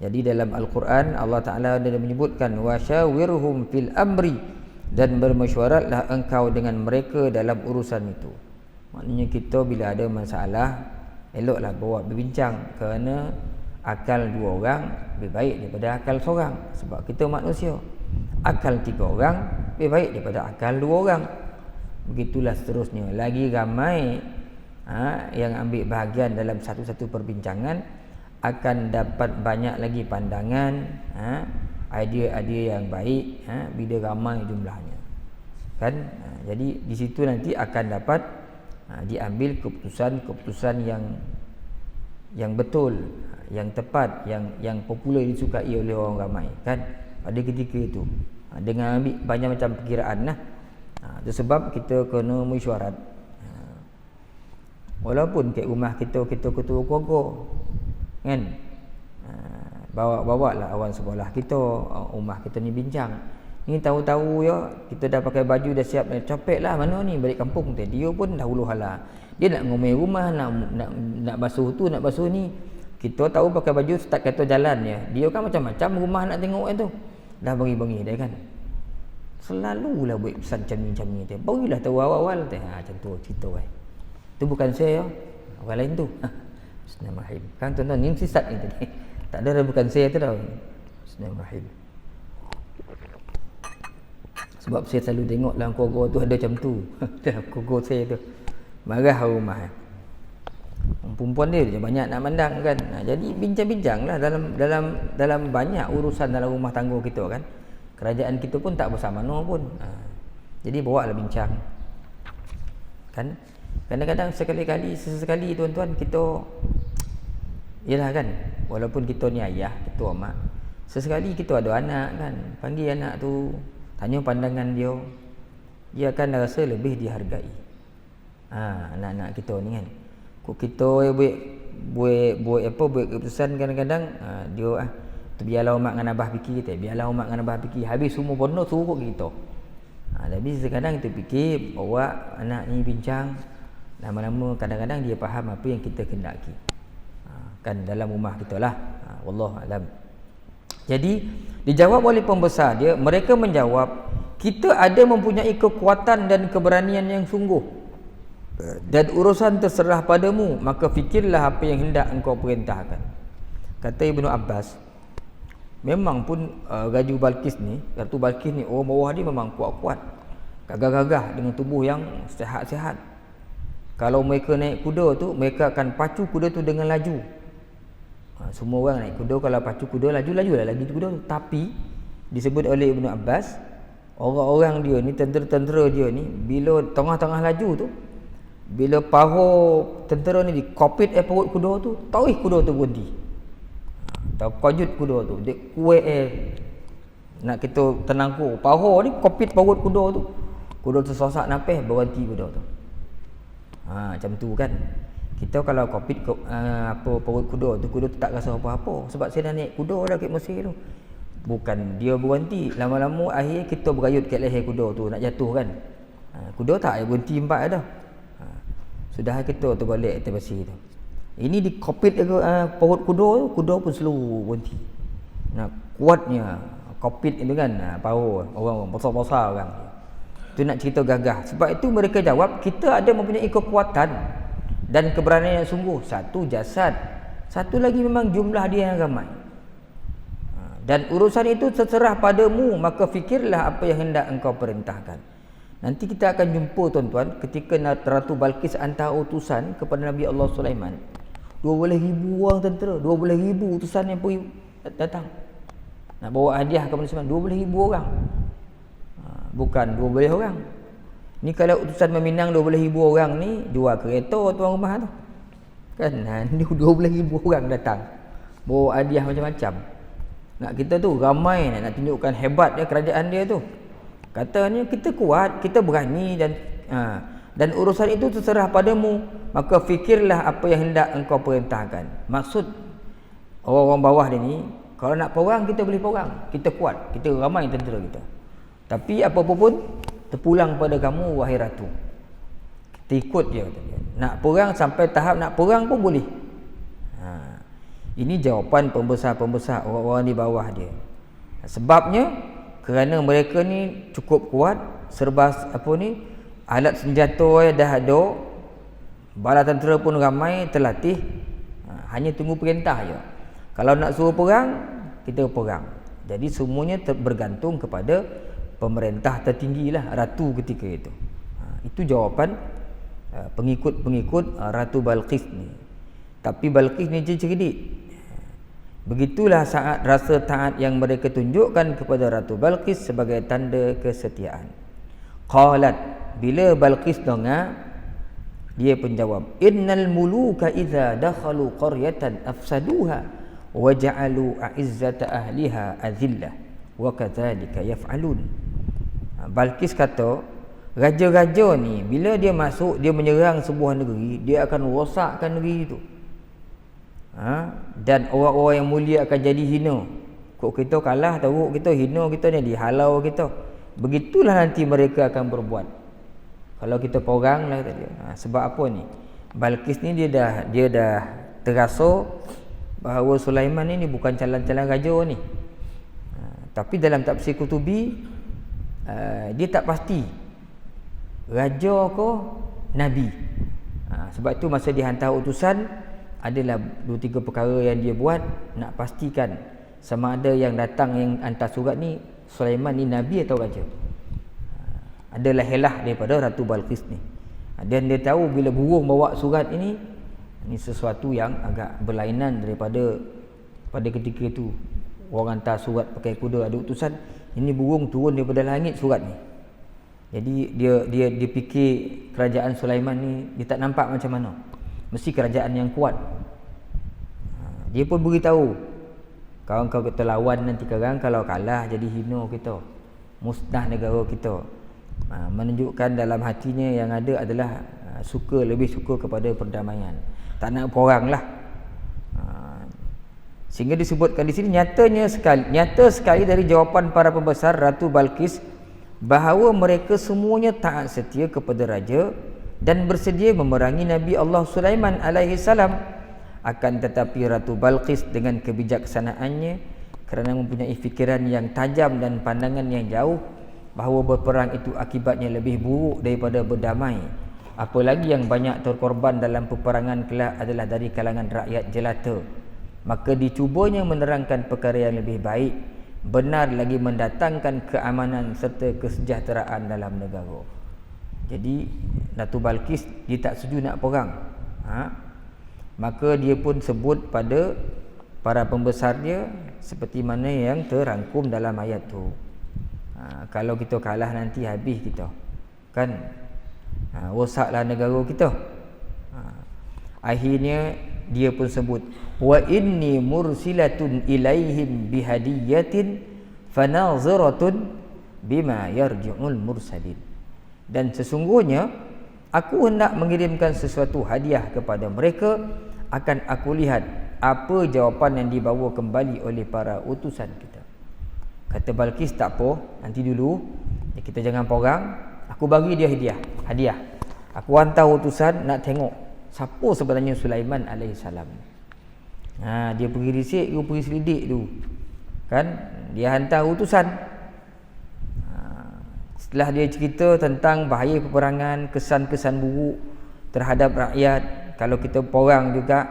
Speaker 1: Jadi dalam Al-Quran Allah Ta'ala ada menyebutkan wasyawirhum fil amri, dan bermesyuaratlah engkau dengan mereka dalam urusan itu. Maknanya kita bila ada masalah, eloklah bawa berbincang, kerana akal 2 orang lebih baik daripada akal seorang, sebab kita manusia. Akal 3 orang lebih baik daripada akal 2 orang. Begitulah seterusnya. Lagi ramai yang ambil bahagian dalam satu-satu perbincangan akan dapat banyak lagi pandangan, idea-idea yang baik bila ramai jumlahnya. Kan? Jadi di situ nanti akan dapat diambil keputusan-keputusan yang betul, yang tepat, yang popular disukai oleh orang ramai, kan, pada ketika itu. Dengan ambil banyak macam perkiraan lah. Itu sebab kita kena mesyuarat. Walaupun kat rumah kita ketua keluarga, kan, bawa lah awan sekolah kita, rumah kita ni bincang. Ni tahu-tahu ya, kita dah pakai baju, dah siap, capek lah mana ni balik kampung tu. Dia pun dah hulu hala. Dia nak ngomel rumah, nak basuh tu, nak basuh ni. Kita tahu pakai baju start kereta jalan ya. Dia kan macam-macam rumah nak tengok tu. Dah bengi-bengi dah kan. Selalulah buat pesan macam ni tu. Barulah tahu awal-awal tu. Macam tu cerita tu bukan saya ya. Orang lain tu. Bismillahirrahmanirrahim. Kan tuan-tuan ni sisat ni tadi. Tak ada bukan saya tu dah. Bismillahirrahmanirrahim. Sebab saya selalu tengok dalam keluarga tu ada macam tu. Dalam keluarga saya tu marah rumah. Perempuan dia banyak nak mandang kan. Jadi bincang-bincang lah dalam banyak urusan dalam rumah tangga kita kan. Kerajaan kita pun tak bersama-sama pun. Jadi bawa lah bincang. Kan? Kadang-kadang sesekali tuan-tuan kita, yalah kan, walaupun kita ni ayah, kita mak, sesekali kita ada anak kan, panggil anak tu, tanya pandangan dia, dia akan rasa lebih dihargai. Anak-anak kita ni kan. Kok kita buat keputusan kadang-kadang dia biarlah mak dengan abah fikir kita, biarlah mak dengan abah fikir, habis semua bono suruh kita. Tapi kadang kita fikir bawa anak ni bincang, lama-lama kadang-kadang dia faham apa yang kita kendaki. Kan dalam rumah kita lah. Wallahu alam. Jadi dijawab oleh pembesar dia, mereka menjawab, kita ada mempunyai kekuatan dan keberanian yang sungguh, dan urusan terserah padamu, maka fikirlah apa yang hendak engkau perintahkan. Kata Ibnu Abbas, memang pun Ratu Balqis ni orang bawah dia memang kuat-kuat, gagah-gagah dengan tubuh yang sihat-sihat. Kalau mereka naik kuda tu, mereka akan pacu kuda tu dengan laju. Semua orang naik kuda, kalau pacu kuda laju-laju lah lagi kuda tu. Tapi disebut oleh Ibnu Abbas, orang-orang dia ni, tentera-tentera dia ni, bila tengah-tengah laju tu, bila paruh tentera ni dikopit perut kuda tu, tarik kuda tu berhenti. Terkejut kuda tu, dia kuat nak kita tenangku. Paruh ni kopit perut kuda tu. Kuda tu sosak nafas, berhenti kuda tu. Macam tu kan. Kita kalau kopit perut kuda tu tak rasa apa-apa, sebab saya dah naik kuda dah kat Mesir tu. Bukan dia berhenti, lama-lama akhir kita berayut kat leher kuda tu nak jatuh kan. Kuda tak berhenti empat dah. Sudah kita tu balik atas pasir tu. Ini dikopit perut kuda pun slow berhenti. Kuatnya kopit itu kan, power orang besar-besar orang. Itu nak cerita gagah. Sebab itu mereka jawab, kita ada mempunyai kekuatan dan keberanian yang sungguh. Satu jasad, satu lagi memang jumlah dia yang ramai. Dan urusan itu terserah padamu, maka fikirlah apa yang hendak engkau perintahkan. Nanti kita akan jumpa tuan-tuan, ketika Ratu Balqis hantar utusan kepada Nabi Allah Sulaiman, 12,000 orang tentera, 12,000 utusan yang pergi datang nak bawa hadiah kepada Sulaiman. 12,000 orang, bukan 12 orang. Ni kalau utusan meminang 12,000 orang ni, jual kereta tuan rumah tu kan. Ni 12,000 orang datang bawa hadiah macam-macam. Nak kita tu ramai, nak tunjukkan hebat dia kerajaan dia tu. Katanya kita kuat, kita berani, dan urusan itu terserah padamu, maka fikirlah apa yang hendak engkau perintahkan. Maksud orang-orang bawah dia ni, kalau nak perang kita boleh perang, kita kuat, kita ramai tentera kita. Tapi apa-apa pun terpulang pada kamu wahai ratu. Kita ikut dia. Nak perang, sampai tahap nak perang pun boleh. Ini jawapan pembesar-pembesar orang-orang di bawah dia. Sebabnya kerana mereka ni cukup kuat, serba alat senjata dah ada, bala tentera pun ramai, terlatih, hanya tunggu perintah je. Kalau nak suruh perang, kita perang. Jadi semuanya bergantung kepada pemerintah tertinggi lah, ratu ketika itu. Itu jawapan pengikut-pengikut Ratu Balqis ni. Tapi Balqis ni cerdik. Begitulah saat rasa taat yang mereka tunjukkan kepada Ratu Balqis sebagai tanda kesetiaan. Qalat, bila Balqis dengar, dia pun jawab, innal muluka idza dakhalu qaryatan afsaduha wa ja'alu a'izzata ahliha adhillah wa kadzalika yaf'alun. Balqis kata, raja-raja ni bila dia masuk, dia menyerang sebuah negeri, dia akan rosakkan negeri itu. Dan orang-orang yang mulia akan jadi hina. Kok kita kalah, teruk kita, hina kita ni, dihalau kita. Begitulah nanti mereka akan berbuat kalau kita perang lah tadi. Sebab apa ni? Balqis ni dia dah terasa bahawa Sulaiman ni bukan calon-calon raja ni. Tapi dalam tafsir Qutubi, dia tak pasti raja ke nabi. Sebab tu masa dia hantar utusan, adalah 2-3 perkara yang dia buat nak pastikan sama ada yang datang yang hantar surat ni Sulaiman ni nabi atau raja. Adalah helah daripada Ratu Balqis ni. Dan dia tahu bila burung bawa surat ini sesuatu yang agak berlainan daripada pada ketika itu. Orang hantar surat pakai kuda, ada utusan, ini burung turun daripada langit surat ni. Jadi dia fikir kerajaan Sulaiman ni dia tak nampak macam mana. Mesti kerajaan yang kuat. Dia pun beritahu, kawan-kawan kita lawan nanti kerang, kalau kalah jadi hina kita, musnah negara kita. Menunjukkan dalam hatinya yang ada adalah lebih suka kepada perdamaian, tak nak perang lah. Sehingga disebutkan di sini nyata sekali dari jawapan para pembesar Ratu Balqis bahawa mereka semuanya taat setia kepada raja dan bersedia memerangi Nabi Allah Sulaiman alaihi salam. Akan tetapi Ratu Balqis dengan kebijaksanaannya, kerana mempunyai fikiran yang tajam dan pandangan yang jauh bahawa berperang itu akibatnya lebih buruk daripada berdamai, apalagi yang banyak terkorban dalam peperangan kelak adalah dari kalangan rakyat jelata, maka dicubanya menerangkan perkara yang lebih baik, benar lagi mendatangkan keamanan serta kesejahteraan dalam negara. Jadi Ratu Balqis dia tak setuju nak perang. Maka dia pun sebut pada para pembesar dia seperti mana yang terangkum dalam ayat tu. Kalau kita kalah nanti habis kita, kan? Rosaklah negara kita. Akhirnya dia pun sebut, wa inni mursilatun ilaihim bihadiyatin fanaziratun bima yarji'ul mursalin. Dan sesungguhnya aku hendak mengirimkan sesuatu hadiah kepada mereka, akan aku lihat apa jawapan yang dibawa kembali oleh para utusan kita. Kata Balqis, tak apa, nanti dulu kita jangan perang, aku bagi dia hadiah. Aku hantar utusan nak tengok siapa sebenarnya Sulaiman alaihissalam. Dia pergi risik, dia pergi selidik dulu, kan? Dia hantar utusan. Setelah dia cerita tentang bahaya peperangan, kesan-kesan buruk terhadap rakyat kalau kita perang juga,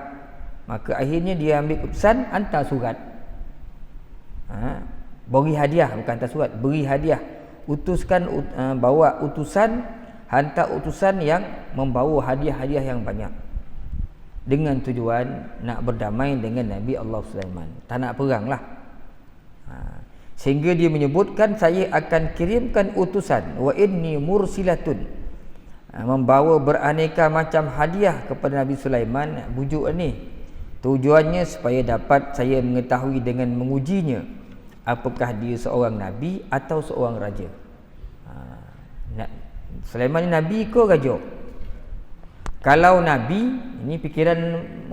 Speaker 1: maka akhirnya dia ambil keputusan hantar surat. Beri hadiah, bukan hantar surat, beri hadiah. Bawa utusan, hantar utusan yang membawa hadiah-hadiah yang banyak, dengan tujuan nak berdamai dengan Nabi Allah Sulaiman, tak nak perang lah. Sehingga dia menyebutkan, saya akan kirimkan utusan, wa inni mursilatun, membawa beraneka macam hadiah kepada Nabi Sulaiman. Bujuk ni tujuannya supaya dapat saya mengetahui dengan mengujinya apakah dia seorang nabi atau seorang raja. Sulaiman ni nabi ke raja? Kalau nabi, ini fikiran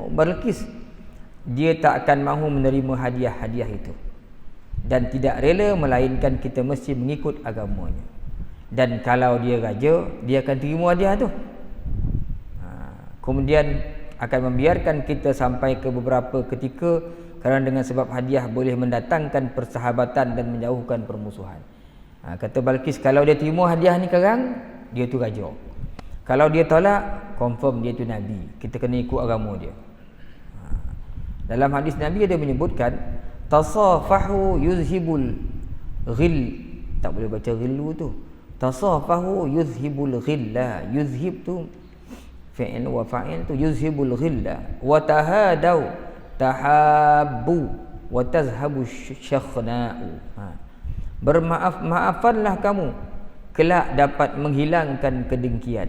Speaker 1: Balqis, dia tak akan mahu menerima hadiah-hadiah itu dan tidak rela, melainkan kita mesti mengikut agamanya. Dan kalau dia raja, dia akan terima hadiah tu. Kemudian akan membiarkan kita sampai ke beberapa ketika, kerana dengan sebab hadiah boleh mendatangkan persahabatan dan menjauhkan permusuhan. Kata Balqis, kalau dia terima hadiah ni sekarang, dia tu raja. Kalau dia tolak, confirm dia tu nabi, kita kena ikut agama dia. Dalam hadis Nabi ada menyebutkan tasafahu yuzhibul ghil. Tak boleh baca ghillu tu. Tasafahu yuzhibul ghilla. Yuzhib tu fi'il wa fa'il tu yuzhibul ghilla. Wa tahadau tahabbu wa tazhabu syakhna'u. Bermaaf-maafanlah kamu, kelak dapat menghilangkan kedengkian.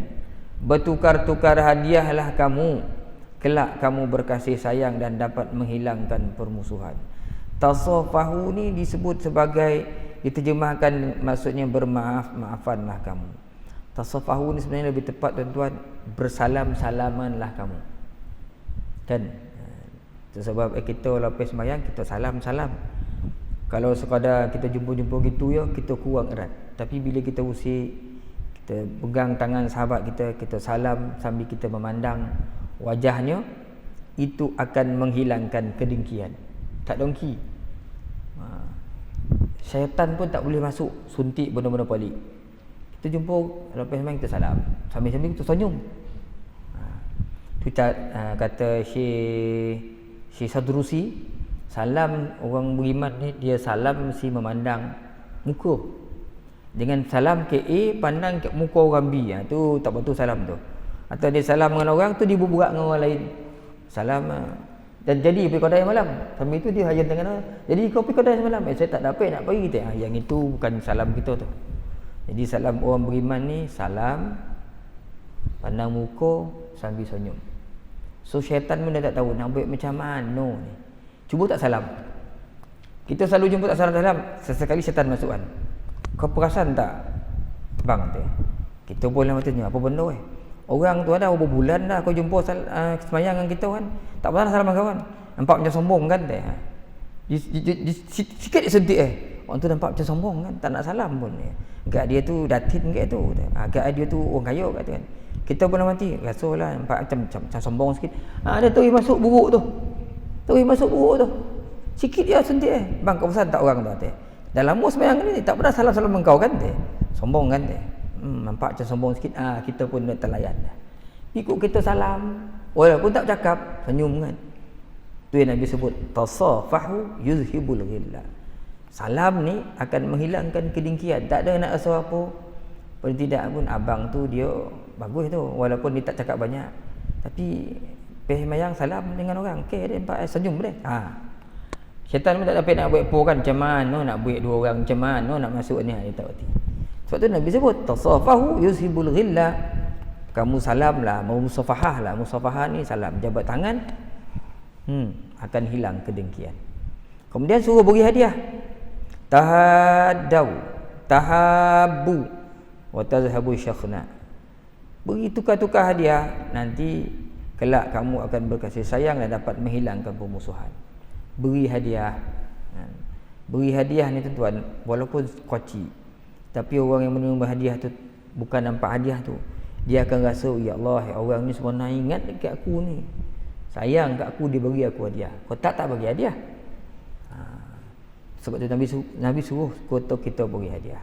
Speaker 1: Bertukar-tukar hadiahlah kamu, kelak kamu berkasih sayang dan dapat menghilangkan permusuhan. Tasafahu ni disebut sebagai, diterjemahkan maksudnya bermaaf-maafanlah kamu. Tasafahu ni sebenarnya lebih tepat tuan-tuan, bersalam-salamanlah kamu. Kan? Sebab kita lepas sembahyang kita salam-salam. Kalau sekadar kita jumpa-jumpa gitu ya, kita kurang erat. Tapi bila kita usik, kita pegang tangan sahabat kita, kita salam sambil kita memandang wajahnya, itu akan menghilangkan kedengkian. Tak dongki. Syaitan pun tak boleh masuk suntik benda-benda pelik. Kita jumpa lepas main kita salam, sambil-sambil kita senyum. Tu kata Syekh Sadrusi, salam orang beriman ni dia salam mesti memandang muka. Dengan salam ke A pandang ke muka orang B, tu tak betul salam tu. Atau dia salam dengan orang tu dia berbual dengan orang lain. Salam dan jadi pergi kedai malam. Sambil tu dia hajar dengan orang. Jadi kau pergi kedai semalam. Saya tak dapat nak pergi kita. Yang itu bukan salam kita tu. Jadi salam orang beriman ni salam pandang muka sambil senyum. So syaitan pun dah tak tahu nak buat macam mana ni. Cuba tak salam. Kita selalu jumpa tak salam-salam, sesekali syaitan masuk kan. Kau perasan tak bang tu? Kita pun lah macamnya, apa benda orang tu ada berapa bulan dah kau jumpa semayang dengan kita kan, tak pernah salam dengan kawan. Nampak macam sombong kan sikit dia sentik orang tu nampak macam sombong kan, tak nak salam pun agak dia tu datin kat tu, agak dia tu orang kaya kat tu kan. Kita pun dah mati rasa lah nampak macam sombong sikit. Dia tu masuk buruk tu. Masuk buruk tu. Sikit dia sentik bang kau pesan tak orang tu dah lama semayang ni tak pernah salam-salam dengan kau kan sombong kan nampak macam sombong sikit. Kita pun dah terlayan dah. Ikut kita salam walaupun tak cakap, senyum kan. Tu yang Nabi sebut tasafahu yuzhibul ghilla. Salam ni akan menghilangkan kedengkian. Tak ada nak rasa apa. Paling tidak pun abang tu dia bagus tu, walaupun dia tak cakap banyak, tapi pergi mayang salam dengan orang, okey dia nampak senyum boleh. Syaitan pun tak dapat nak buat apa kan, macam mana nak buat dua orang, macam mana nak masuk ni, dia tak erti. Sebab tu Nabi sebut tasafahu yuzhibul ghilla. Kamu salam lah, mau musafahah lah. Musafahah ni salam, jabat tangan, akan hilang kedengkian. Kemudian suruh beri hadiah. Tahadau tahabbu wa tazhabu syakhna. Beri tukar-tukar hadiah, nanti kelak kamu akan berkasih sayang dan dapat menghilangkan permusuhan. Beri hadiah. Beri hadiah ni tuan-tuan, walaupun kecil, tapi orang yang menerima hadiah tu bukan nampak hadiah tu, dia akan rasa ya Allah, orang ni sebenarnya ingat dekat aku ni, sayang kat aku, dia bagi aku hadiah. Kau tak bagi hadiah. Sebab tu Nabi suruh kita beri hadiah.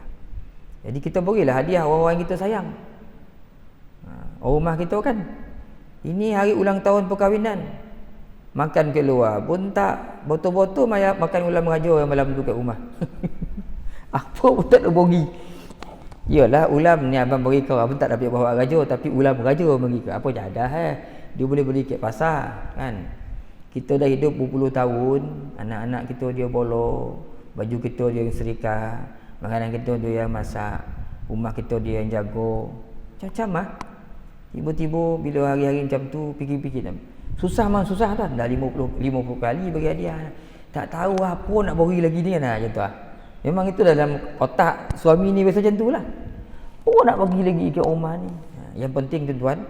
Speaker 1: Jadi kita berilah hadiah orang-orang yang kita sayang. Rumah kita kan, ini hari ulang tahun perkahwinan, makan ke luar pun tak botol-botol makan ulam raja yang malam tu kat rumah. Apa pun tak ada bagi. Yalah ulam ni abang bagi kau, abang tak dapat bawa raja, tapi ulam raja bagi kau. Apa jadah dia boleh beli kat pasar kan. Kita dah hidup berpuluh tahun, anak-anak kita dia bolo, baju kita dia yang serika, makanan kita dia yang masak, rumah kita dia yang jaga. Macam-macam tiba-tiba bila hari-hari macam tu fikir-fikir susah kan, dah 50 kali bagi hadiah, tak tahu apa nak bagi lagi ni macam tu memang itu dalam otak suami ni biasa macam tu lah. Apa nak bagi lagi ke rumah ni. Yang penting tuan-tuan,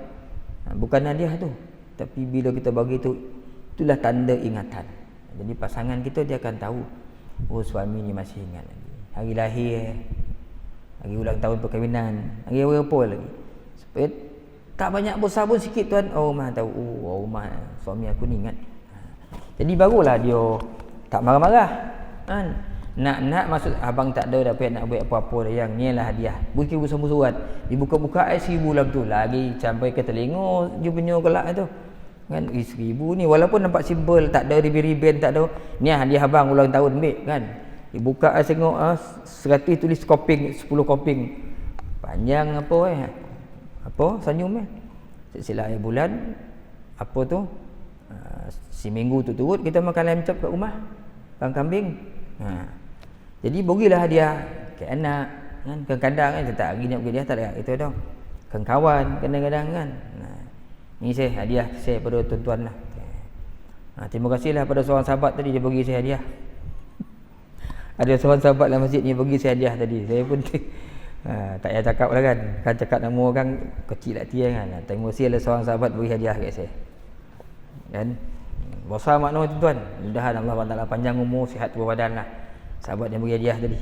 Speaker 1: bukan hadiah tu, tapi bila kita bagi tu, itulah tanda ingatan. Jadi pasangan kita dia akan tahu, oh suami ni masih ingat lagi hari lahir, hari ulang tahun perkahwinan, hari apa lagi, supaya tak banyak besar pun sikit tuan, rumah tahu, rumah suami aku ni ingat. Jadi barulah dia tak marah-marah kan. Nak maksud abang tak ada dapat nak buat apa-apa dah, yang ni lah hadiah. Bukan bersama-surat, dibuka-buka 1,000 dalam tu lagi sampai ke telinga dia punya gelak tu kan. RM1,000 ni walaupun nampak simple, tak ada ribbon, tak ada ni hadiah abang ulang tahun ambil kan. Dibuka tengok 100 tulis koping, 10 koping. Panjang apa senyum silap bulan apa tu seminggu tu turut kita makan ayam cap kat rumah, kambing. Jadi berilah hadiah ke anak kan. Kadang-kadang kan tak hari nak bagi hadiah tak ada itu dah. Kan kawan kadang-kadang kan. Ni saya hadiah saya pada tuan-tuan lah. Terima kasihlah pada seorang sahabat tadi dia bagi saya hadiah. Ada seorang sahabat dalam masjid ni bagi saya hadiah tadi. Saya pun tak payah cakap lah kan. Kan cakap nama orang kecil hati kan. Terima kasih ada seorang sahabat bagi hadiah kat saya. Kan? Besar makna tuan-tuan. Mudah-mudahan Allah SWT panjang umur, sihat tubuh badan lah. Sahabat yang bagi hadiah tadi.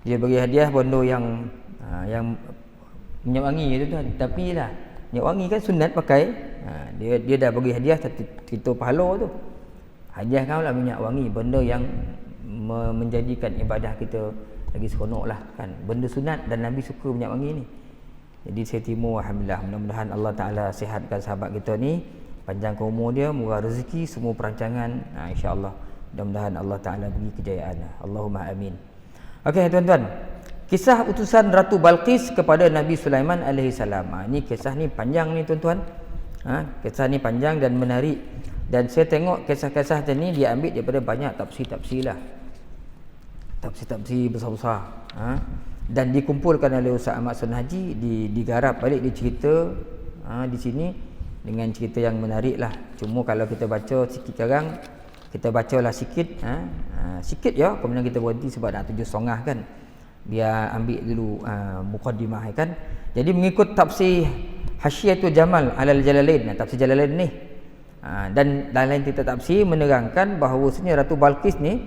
Speaker 1: Dia bagi hadiah bondo yang minyak wangi tuan-tuan. Tapi lah minyak wangi kan sunat pakai. Dia dah bagi hadiah kita pahala tu. Hadiah kau lah minyak wangi, benda yang menjadikan ibadah kita lagi seronok lah kan. Benda sunat dan Nabi suka minyak wangi ni. Jadi saya timur alhamdulillah. Mudah-mudahan Allah Ta'ala sihatkan sahabat kita ni, panjangkan umur dia, murah rezeki, semua perancangan insya-Allah. Mudah-mudahan Allah Ta'ala beri kejayaan. Allahumma amin. Okey tuan-tuan, kisah utusan Ratu Balqis kepada Nabi Sulaiman alaihi salam. Ni kisah ni panjang ni tuan-tuan. Kisah ni panjang dan menarik. Dan saya tengok kisah-kisah ni dia ambil daripada banyak tafsir-tafsir lah. Tafsir-tafsir besar-besar. Dan dikumpulkan oleh Ustaz Ahmad Sunahaji, digarap balik, dicerita di sini dengan cerita yang menarik lah. Cuma kalau kita baca sikit sekarang, kita bacalah sikit sikit ya, kemudian kita berhenti sebab dah 7.30 kan. Biar ambil dulu muqaddimah kan. Jadi mengikut tafsir Hasyiatul Jamal alal Jalalain, tafsir Jalalain ni. Dan dalam kita tafsir menerangkan bahawasanya Ratu Balqis ni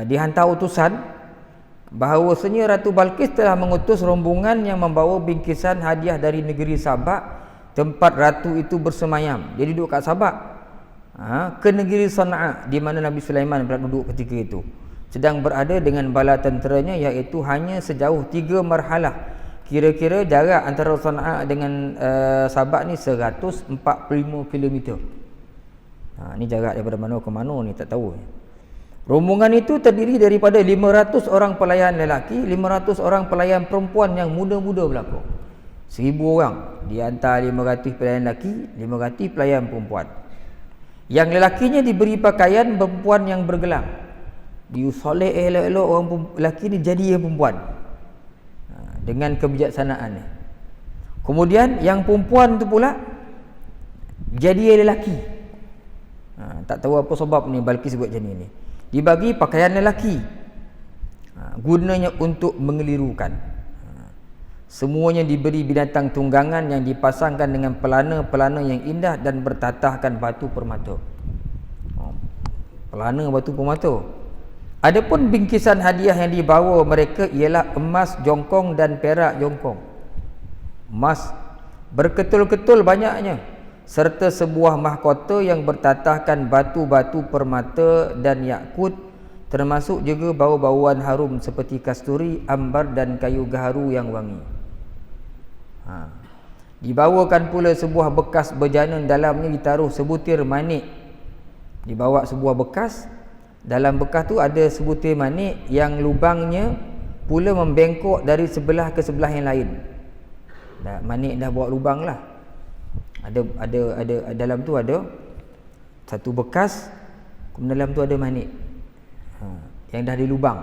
Speaker 1: dihantar utusan, bahawasanya Ratu Balqis telah mengutus rombongan yang membawa bingkisan hadiah dari negeri Sabak, tempat ratu itu bersemayam. Dia duduk kat Sabak, ke negeri Sana'a di mana Nabi Sulaiman berada duduk ketika itu, sedang berada dengan bala tenteranya, iaitu hanya sejauh 3 marhalah. Kira-kira jarak antara Sana'a dengan Sabak ni 145 km. Ni jarak daripada mana ke mana ni tak tahu. Rombongan itu terdiri daripada 500 orang pelayan lelaki, 500 orang pelayan perempuan yang muda-muda belaka. 1000 orang. Di antara 500 pelayan lelaki, 500 pelayan perempuan. Yang lelakinya diberi pakaian perempuan yang bergelang. Diusoleh elok-elok orang lelaki ni jadi yang perempuan. Dengan kebijaksanaan ni. Kemudian yang perempuan tu pula jadi lelaki. Tak tahu apa sebab ni Balqis buat macam ni. Dibagi pakaian lelaki. Gunanya untuk mengelirukan. Semuanya diberi binatang tunggangan yang dipasangkan dengan pelana-pelana yang indah dan bertatahkan batu permata. Pelana batu permata. Adapun bingkisan hadiah yang dibawa mereka ialah emas jongkong dan perak jongkong. Emas berketul-ketul banyaknya, serta sebuah mahkota yang bertatahkan batu-batu permata dan yakut, termasuk juga bau-bauan harum seperti kasturi, ambar dan kayu gaharu yang wangi. Dibawakan pula sebuah bekas berjana, dalamnya ditaruh sebutir manik. Dibawa sebuah bekas, dalam bekas tu ada sebutir manik yang lubangnya pula membengkok dari sebelah ke sebelah yang lain. Manik dah buat lubang lah. Ada dalam tu ada satu bekas, kemudian dalam tu ada manik yang dah dilubang.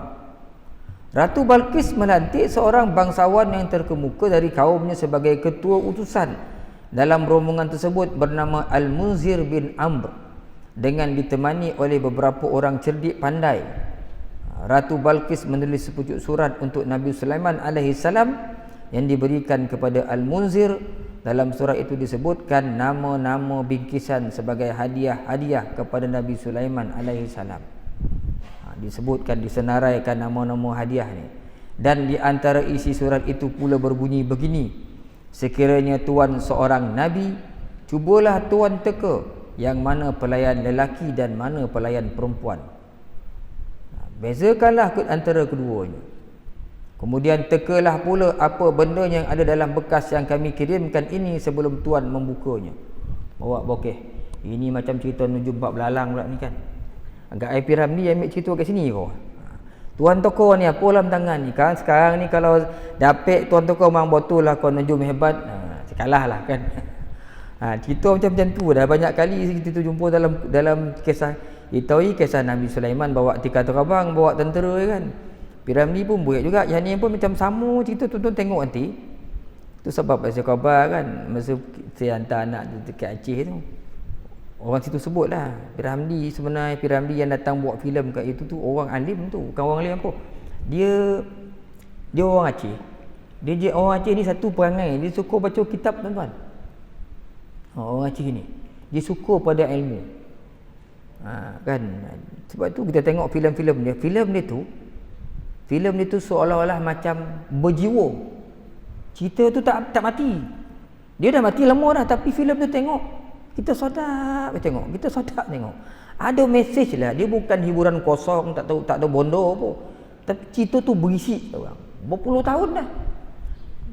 Speaker 1: Ratu Balqis melantik seorang bangsawan yang terkemuka dari kaumnya sebagai ketua utusan dalam rombongan tersebut, bernama Al-Munzir bin Amr, dengan ditemani oleh beberapa orang cerdik pandai. Ratu Balqis menulis sepucuk surat untuk Nabi Sulaiman alaihi salam yang diberikan kepada Al-Munzir. Dalam surat itu disebutkan nama-nama bingkisan sebagai hadiah-hadiah kepada Nabi Sulaiman alaihi salam. Disebutkan, disenaraikan nama-nama hadiah ni. Dan di antara isi surat itu pula berbunyi begini: sekiranya tuan seorang nabi, cubalah tuan teka yang mana pelayan lelaki dan mana pelayan perempuan. Bezakanlah antara keduanya. Kemudian tekalah pula apa benda yang ada dalam bekas yang kami kirimkan ini sebelum Tuan membukanya. Bawa bokeh. Ini macam cerita Nujum 4 Belalang pula ni kan. Agak P. Ramlee ambil cerita kat sini kau. Tuan tokoh ni apa dalam tangan ni kan. Sekarang ni kalau dapat tuan tokoh memang betul lah kau Nujum hebat. Kalah lah kan. Cerita macam tu dah banyak kali kita tu jumpa dalam kisah kisah Nabi Sulaiman bawa tika terbang, bawa tentera kan. P. Ramlee pun buat juga. Yang ni pun macam sama cerita tuan-tuan tengok nanti. Tu sebab saya khabar kan masa saya hantar anak dekat Aceh tu. Orang situ sebut lah P. Ramlee sebenarnya P. Ramlee yang datang buat filem kat itu tu orang alim tu, bukan orang alim apa. Dia orang Aceh. Orang Aceh ni satu perangai, dia suka baca kitab tuan-tuan. Orang Aceh ni dia suka pada ilmu. Kan sebab tu kita tengok filem-filem dia. Filem dia tu seolah-olah macam berjiwa. Cerita tu tak mati. Dia dah mati lama dah tapi filem tu tengok kita sedap tengok. Ada mesej lah. Dia bukan hiburan kosong, tak tahu bondo apa. Tapi cerita tu berisi orang. Berpuluh tahun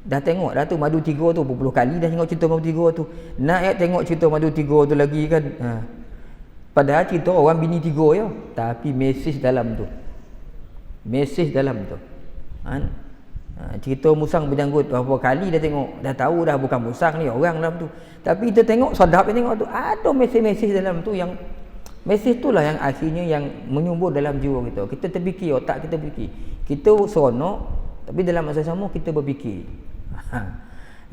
Speaker 1: dah tengok dah tu Madu 3 tu berpuluh kali dah tengok cerita Madu 3 tu. Nak tengok cerita Madu 3 tu lagi kan. Padahal cerita orang bini 3 ya, tapi mesej dalam tu. Cerita musang berjanggut berapa kali dah tengok, dah tahu dah bukan musang ni orang dalam tu. Tapi kita tengok sedap tengok tu ada mesej-mesej dalam tu yang mesej itulah yang akhirnya yang menyumbur dalam jiwa kita. Kita terfikir, otak kita fikir. Kita seronok tapi dalam masa sama kita berfikir.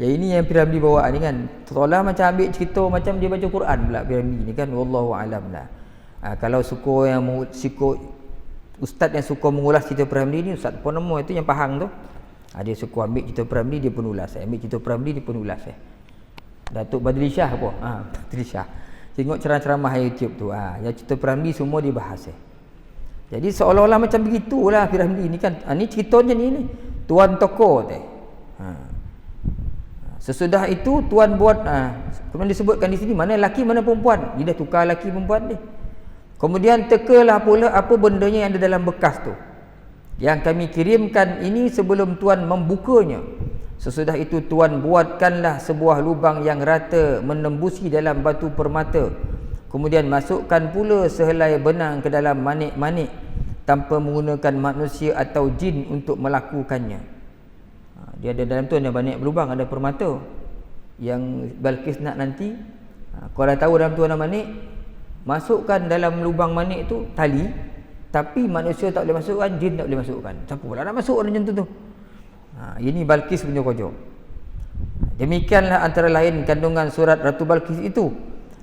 Speaker 1: Ya ini yang P. Ramlee bawa ni kan. Seolah macam ambil cerita macam dia baca Quran pula P. Ramlee ni kan. Wallahu alam lah. Kalau suka ustaz yang suka mengulas cerita P. Ramlee ni, Ustaz Ponomo itu yang Pahang tu. Dia suka ambil cerita P. Ramlee dia penulas. Ambil cerita P. Ramlee dia penulas. Datuk Badri Shah apa? Badri Shah. Tengok ceramah YouTube tu. Yang cerita P. Ramlee semua dibahas. Jadi seolah-olah macam begitulah P. Ramlee ni kan. Ni ceritanya ni. Tuan tokoh tu. Sesudah itu tuan buat kemudian disebutkan di sini mana lelaki mana perempuan. Dia dah tukar lelaki perempuan dia. Kemudian tekalah pula apa bendanya yang ada dalam bekas tu yang kami kirimkan ini sebelum Tuan membukanya. Sesudah itu Tuan buatkanlah sebuah lubang yang rata menembusi dalam batu permata. Kemudian masukkan pula sehelai benang ke dalam manik-manik tanpa menggunakan manusia atau jin untuk melakukannya. Dia ada dalam tu ada banyak berlubang, ada permata yang Balqis nak nanti. Kau dah tahu dalam tu ada manik, masukkan dalam lubang manik tu tali, tapi manusia tak boleh masukkan, jin tak boleh masukkan. Siapa pula nak masuk macam tu? Ini Balqis punya kerja. Demikianlah antara lain kandungan surat Ratu Balqis itu.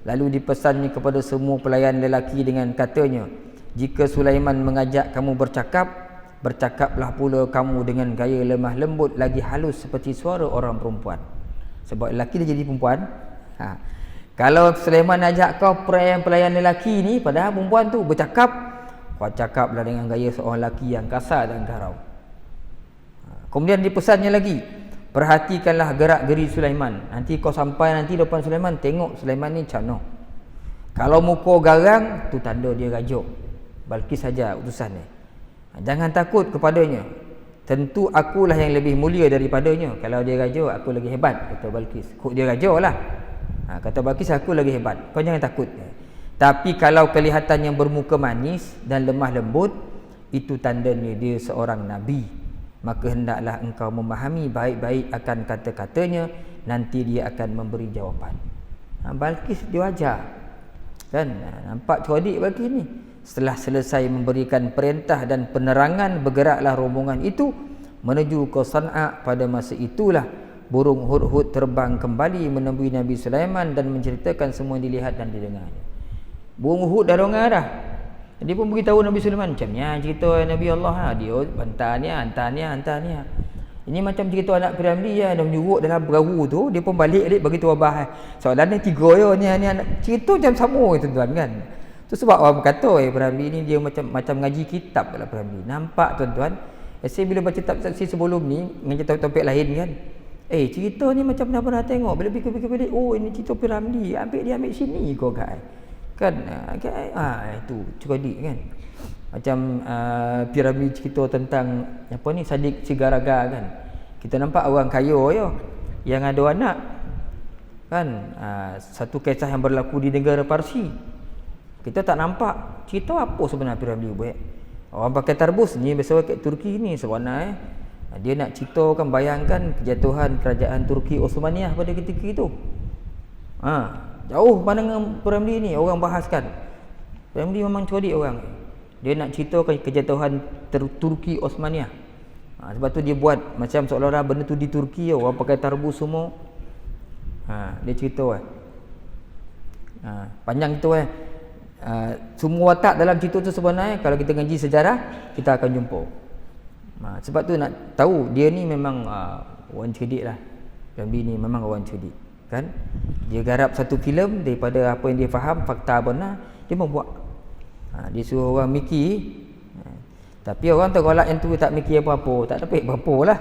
Speaker 1: Lalu dipesannya kepada semua pelayan lelaki dengan katanya, jika Sulaiman mengajak kamu bercakap, bercakaplah pula kamu dengan gaya lemah lembut lagi halus seperti suara orang perempuan. Sebab lelaki dia jadi perempuan. Kalau Sulaiman ajak kau pelayan lelaki ni, padahal perempuan tu bercakap, kau cakaplah dengan gaya seorang lelaki yang kasar dan garau. Kemudian dipesannya lagi, perhatikanlah gerak-geri Sulaiman. Nanti kau sampai nanti depan Sulaiman, tengok Sulaiman ni macam mana. Kalau muka garang, tu tanda dia rajuk. Balqis saja utusan ni. Jangan takut kepadanya. Tentu akulah yang lebih mulia daripadanya. Kalau dia raja, aku lagi hebat, kata Balqis. Kok dia raja lah. Kata Balqis, aku lagi hebat. Kau jangan takut. Tapi kalau kelihatan yang bermuka manis dan lemah lembut, itu tandanya dia seorang nabi. Maka hendaklah engkau memahami baik-baik akan kata-katanya. Nanti dia akan memberi jawapan. Balqis dia ajar. Kan? Nampak cerdik Balqis ni. Setelah selesai memberikan perintah dan penerangan, bergeraklah rombongan itu menuju ke San'a. Pada masa itulah burung hudhud terbang kembali menemui Nabi Sulaiman dan menceritakan semua yang dilihat dan didengarnya. Burung hudhud dah dengar dah. Dia pun beritahu Nabi Sulaiman, macamnya cerita Nabi Allah dia hantar. Ini macam cerita anak P. Ramlee dia menyuruk dalam perahu tu, dia pun balik bagi tahu abah. Soalan ni 3 ni anak cerita macam sama tuan-tuan kan. Tu sebab orang berkata P. Ramlee ni dia macam ngaji kitab lah P. Ramlee. Nampak tuan-tuan, saya bila baca kitab saksi sebelum ni dengan topik lain kan, cerita ni macam pernah tengok. Bila fikir-fikir ini cerita P. Ramlee, ambil sini kau kan. Itu cerdik kan. Macam piramid cerita tentang apa ni, Sadiq Sigaraga kan. Kita nampak orang kaya yo yang ada anak kan. Satu kisah yang berlaku di negara Parsi. Kita tak nampak cerita apa sebenarnya piramid buat. Orang pakai tarbus ni biasa pakai Turki ni sebenarnya dia nak ceritakan, bayangkan kejatuhan kerajaan Turki Osmaniyah pada ketika itu. Jauh pandangan piramid ni orang bahaskan. Piramid memang cerdik orang. Dia nak ceritakan kejatuhan Turki Osmaniyah. Sebab tu dia buat macam seolah-olah benda tu di Turki, orang pakai tarbus semua. Dia cerita panjang itu semua watak dalam cerita tu sebenarnya kalau kita ngaji sejarah kita akan jumpa. Sebab tu nak tahu dia ni memang orang cerdik lah. Ramli ni memang orang cerdik kan. Dia garap satu filem daripada apa yang dia faham, fakta benar, dia membuat. Dia suruh orang mikir. Tapi orang tergolak yang tu tak mikir apa-apa, tak dapat apa-apa lah.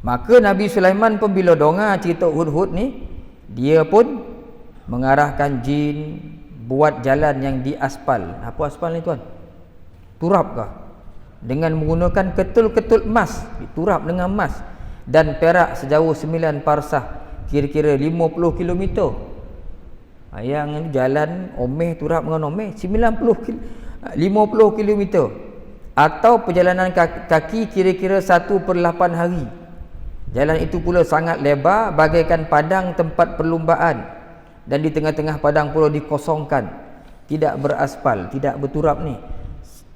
Speaker 1: Maka Nabi Sulaiman pun bila dengar cerita Hudhud ni, dia pun mengarahkan jin buat jalan yang diaspal. Apa aspal ni tuan? Turap kah? Dengan menggunakan ketul-ketul emas, diturap dengan emas dan perak sejauh 9 parsah, kira-kira 50 km. Yang jalan omeh, turap dengan omeh 50 km, atau perjalanan kaki kira-kira 1/8 hari. Jalan itu pula sangat lebar bagaikan padang tempat perlumbaan, dan di tengah-tengah padang pula dikosongkan, tidak beraspal, tidak berturap ni,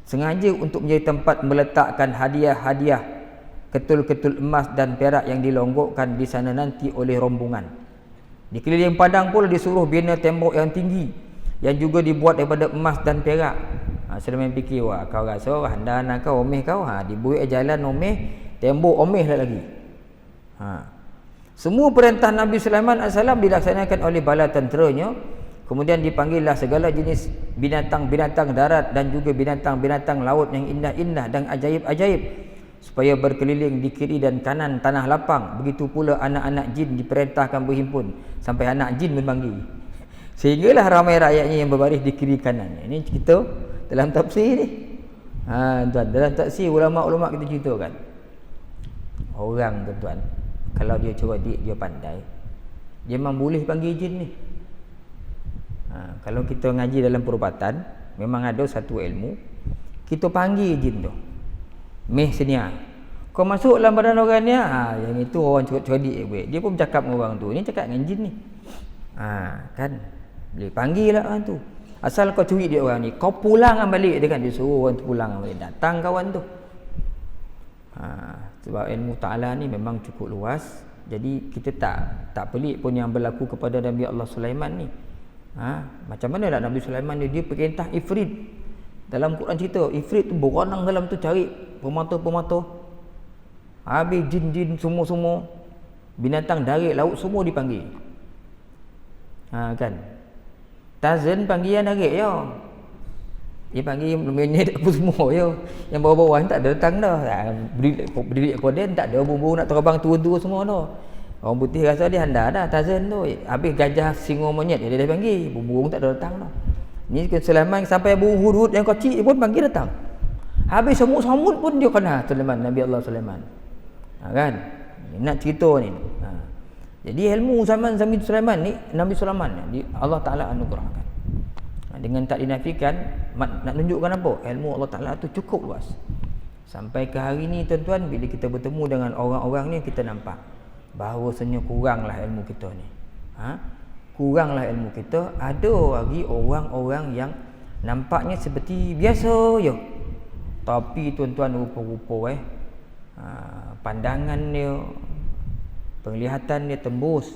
Speaker 1: sengaja untuk menjadi tempat meletakkan hadiah-hadiah ketul-ketul emas dan perak yang dilonggokkan di sana nanti oleh rombongan. Di keliling padang pula disuruh bina tembok yang tinggi yang juga dibuat daripada emas dan perak. Sulaiman fikir, wah kau rasa handaran kau omeh kau, dibuat jalan omeh, tembok omeh lagi. Semua perintah Nabi Sulaiman AS dilaksanakan oleh bala tenteranya. Kemudian dipanggillah segala jenis binatang-binatang darat dan juga binatang-binatang laut yang indah-indah dan ajaib-ajaib, supaya berkeliling di kiri dan kanan tanah lapang. Begitu pula anak-anak jin diperintahkan berhimpun, sampai anak jin memanggil. Sehinggalah ramai rakyatnya yang berbaris di kiri kanan. Ini cerita dalam tafsir ni. Tuan, dalam tafsir ulama-ulama kita ceritakan. Orang tu tuan, kalau dia cerdik, dia pandai, dia memang boleh panggil jin ni. Kalau kita ngaji dalam perubatan, memang ada satu ilmu, kita panggil jin tu, meh sini kau masuk dalam badan orang ni, yang itu orang cerdik dia pun bercakap dengan orang tu, ni cakap dengan jin ni. Kan boleh panggil lah orang tu. Asal kau curi dia orang ni, kau pulang balik dia kan, dia suruh orang tu pulang balik, datang kawan tu. Sebab ilmu ta'ala ni memang cukup luas. Jadi kita tak pelik pun yang berlaku kepada Nabi Allah Sulaiman ni. Macam mana nak Nabi Sulaiman ni, dia perintah Ifrit. Dalam Quran cerita Ifrit tu beronang dalam tu cari pemata-pemata. Habis jin-jin semua-semua, binatang darat laut semua dipanggil. Kan Tarzan panggilan darat ya. Dia panggil menyet apa semua ya. Yang bawah-bawah ni tak ada datang dah. Berdiri koden tak ada, burung nak terbang turun-turun semua dah. Orang putih rasa dia handal dah Tarzan tu. Habis gajah, singa, monyet dia dah panggil, burung tak ada datang dah. Ni Sulaiman sampai burung Hudhud yang kecil dia pun panggil datang. Habis semut-semut pun dia kenal Sulaiman, Nabi Allah Sulaiman. Kan? Nak cerita ni. Jadi ilmu zaman Sulaiman ni, Nabi Sulaiman ni Allah Taala anugerahkan. Dengan tak dinafikan, nak tunjukkan apa? Ilmu Allah Taala tu cukup luas. Sampai ke hari ni tuan-tuan, bila kita bertemu dengan orang-orang ni, kita nampak bahawasanya kuranglah ilmu kita ni. Kuranglah ilmu kita. Ada lagi orang-orang yang nampaknya seperti biasa je, tapi tuan-tuan rupa-rupa pandangan dia, penglihatan dia tembus,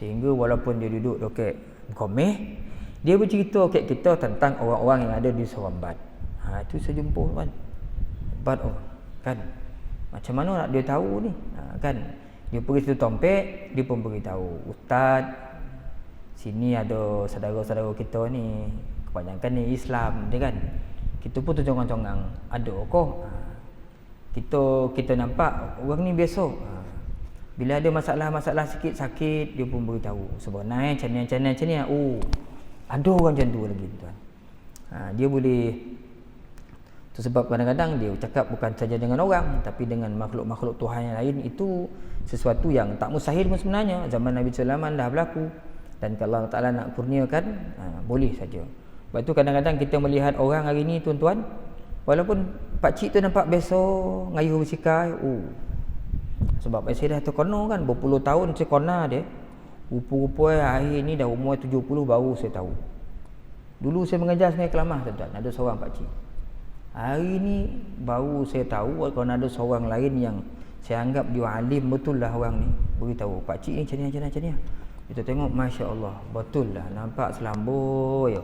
Speaker 1: sehingga walaupun dia duduk dekat komeh, dia bercerita kat kita tentang orang-orang yang ada di Seremban. Itu saya jumpa kan. Hebat kan. Macam mana nak dia tahu ni? Kan. Dia pergi situ Tompek, dia pun beritahu, Ustaz, sini ada saudara-saudara kita ni, kebanyakan ni Islam, dia kan. Kita pun tercongang-congang, ada kok. Kita nampak orang ni biasa. Bila ada masalah-masalah sikit sakit, dia pun beritahu. Sebenarnya macam ni. Ada orang macam tu lagi tuan. Dia boleh Itu sebab kadang-kadang dia cakap bukan saja dengan orang, tapi dengan makhluk-makhluk Tuhan yang lain. Itu sesuatu yang tak mustahil pun sebenarnya. Zaman Nabi Sulaiman dah berlaku, dan kalau Allah Ta'ala nak kurniakan, boleh saja. Sebab tu kadang-kadang kita melihat orang hari ni, tuan-tuan, walaupun pakcik tu nampak biasa ngayuh bersikap, sebab saya dah terkena kan, berpuluh tahun saya kena dia. Rupa-rupa akhir ni dah umur 70 baru saya tahu. Dulu saya mengajar Sungai Kelamah, tuan-tuan, ada seorang pakcik. Hari ni baru saya tahu, kalau ada seorang lain yang saya anggap dia alim betul lah orang ni, beritahu pakcik ni macam ni. Kita tengok, Masya Allah, betul lah, nampak selambut.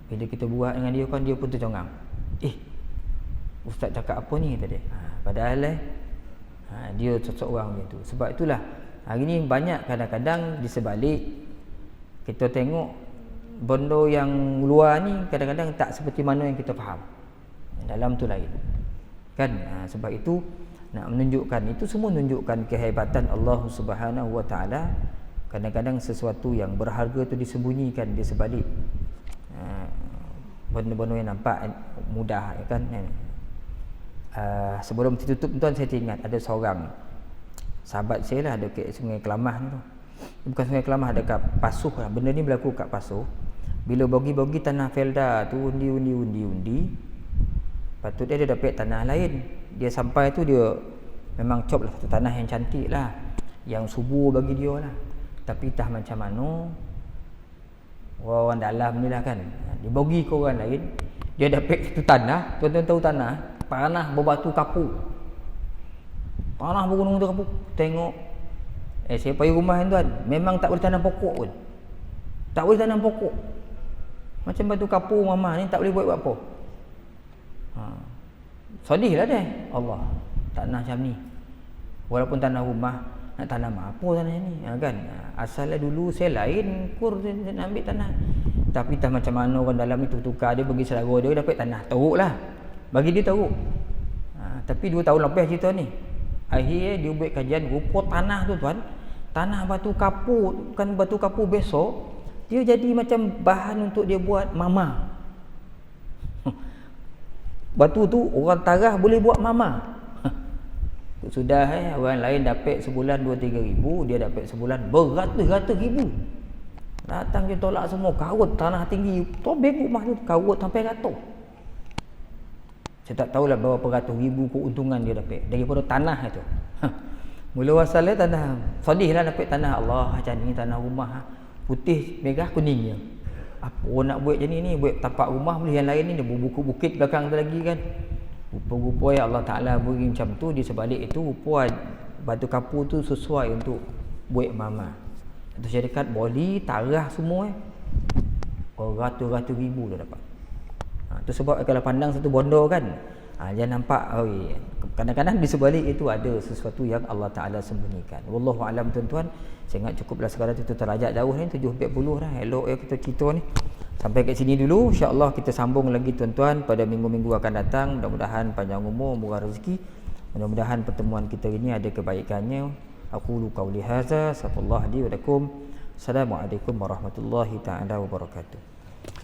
Speaker 1: Bila kita buat dengan dia kan, dia pun tercengang. Ustaz cakap apa ni tadi? Padahal dia seseorang macam tu. Sebab itulah hari ni banyak kadang-kadang di sebalik kita tengok benda yang luar ni kadang-kadang tak seperti mana yang kita faham. Dalam tu lain kan. Sebab itu nak menunjukkan, itu semua menunjukkan kehebatan Allah Subhanahu Wa Taala. Kadang-kadang sesuatu yang berharga tu disembunyikan di sebalik benda-benda yang nampak mudah, kan. Sebelum ditutup, tuan, saya teringat ada seorang sahabat saya lah, ada kat Sungai Kelamah ni tu. Bukan Sungai Kelamah, dekat Pasuh lah. Benda ni berlaku kat Pasuh. Bila bagi-bagi tanah Felda tu undi. Lepas tu dia dapat tanah lain. Dia sampai tu dia memang cop lah satu tanah yang cantik lah, yang subur bagi dia lah. Tapi entah macam mana orang dalam ni lah kan, dia bagi ke orang lain. Dia dapat satu tanah. Tuan-tuan tahu tanah berbatu kapur, tanah bergunung tu kapur. Tengok, saya pergi rumah tuan, memang tak boleh tanam pokok pun. Tak boleh tanam pokok. Macam batu kapur mama ni tak boleh buat apa. Sedih lah dia. Allah, tanah macam ni. Walaupun tanah rumah, nak tanam apa tanah ni, kan. Asalnya dulu saya lain kur, saya nak ambil tanah. Tapi tak macam mana orang dalam ni tukar dia bagi selera dia dapat tanah. Teruk lah, bagi dia teruk. Tapi 2 tahun lepas cerita ni, akhirnya dia buat kajian rupa tanah tu, tuan. Tanah batu kapur, bukan batu kapur besok, dia jadi macam bahan untuk dia buat mama. Batu tu orang tarah boleh buat mama. Sudah orang lain dapat sebulan 2-3 ribu, dia dapat sebulan beratus-ratus ribu. Datang dia tolak semua, karut tanah tinggi, tobek rumah tu, karut sampai ratus. Saya tak tahulah berapa ratus ribu keuntungan dia dapat daripada tanah itu. Mula asalnya tanah, sedih lah dapat tanah. Allah, macam ni tanah rumah putih, merah, kuningnya. Apa nak buat macam ni, buat tapak rumah boleh, yang lain ni dia bukit belakang tu lagi kan. Rupa-rupa yang Allah Ta'ala beri macam tu, di sebalik itu rupa batu kapur tu sesuai untuk buat mama. Itu syarikat boleh tarah semua ratus-ratus ribu dah dapat. Itu sebab kalau pandang satu bondo kan, jangan nampak kadang-kadang di sebalik itu ada sesuatu yang Allah Ta'ala sembunyikan. Wallahu alam, tuan-tuan. Saya ingat cukuplah sekadar itu, terlajak jauh ni 7.40 dah. Elok ya kita cerita ni. Sampai kat sini dulu. InsyaAllah kita sambung lagi, tuan-tuan, pada minggu-minggu akan datang. Mudah-mudahan panjang umur, murah rezeki. Mudah-mudahan pertemuan kita ini ada kebaikannya. Aqulu qawli hadza, astaghfirullah li wa lakum. Assalamualaikum warahmatullahi taala wabarakatuh.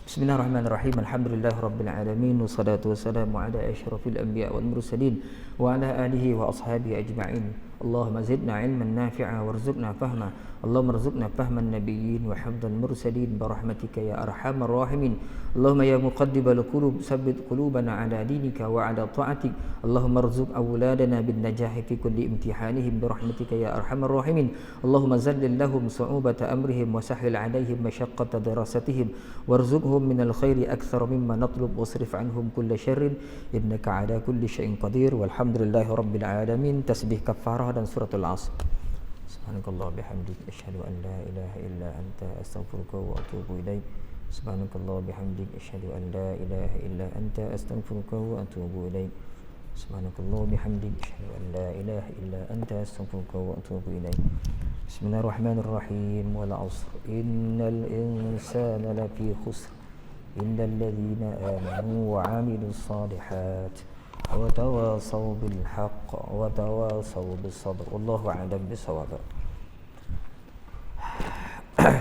Speaker 1: Bismillahirrahmanirrahim. Alhamdulillahirabbil alamin, wassalatu wassalamu ala asyrafil anbiya wal mursalin wa ala alihi wa ashabihi ajma'in. Allahumma zidna ilman nafi'a warzuqna fahma. Allahumma rzuqna fahman nabiyyin wa hifdzal mursalin birahmatika ya arhamar rahimin. Allahumma ya muqallibal qulub tsabbit qulubana ala dinika wa ala ta'atik. Allahumma rzuq awladana bin najahi fi kulli imtihanihim birahmatika ya arhamar rahimin. Allahumma zallil lahum su'ubata amrihim wa sahhil 'alaihim mashaqqata dirasatihim warzuqhum minal khairi akthar mimma natlub wasrif 'anhum kull syarrin innaka 'ala kulli syai'in qadir. Walhamdulillahi rabbil alamin. Tasbih kafarah dan suratul Asr. Subhanakallah bihamdik, asyhadu an la ilaha illa anta, astaghfiruka wa atubu ilaik. Subhanakallah bihamdik, asyhadu an la ilaha illa anta, astaghfiruka wa atubu ilaik. Subhanakallah bihamdik, asyhadu an la ilaha illa anta, astaghfiruka wa atubu ilaik. Bismillahirrahmanirrahim. Wal 'asr, innal insana lafi khusr illal ladzina amanu wa 'amilus shalihat wa tawasaw bil haqq wa tawasaw bis sabr. Wallahu a'lam bis shawab.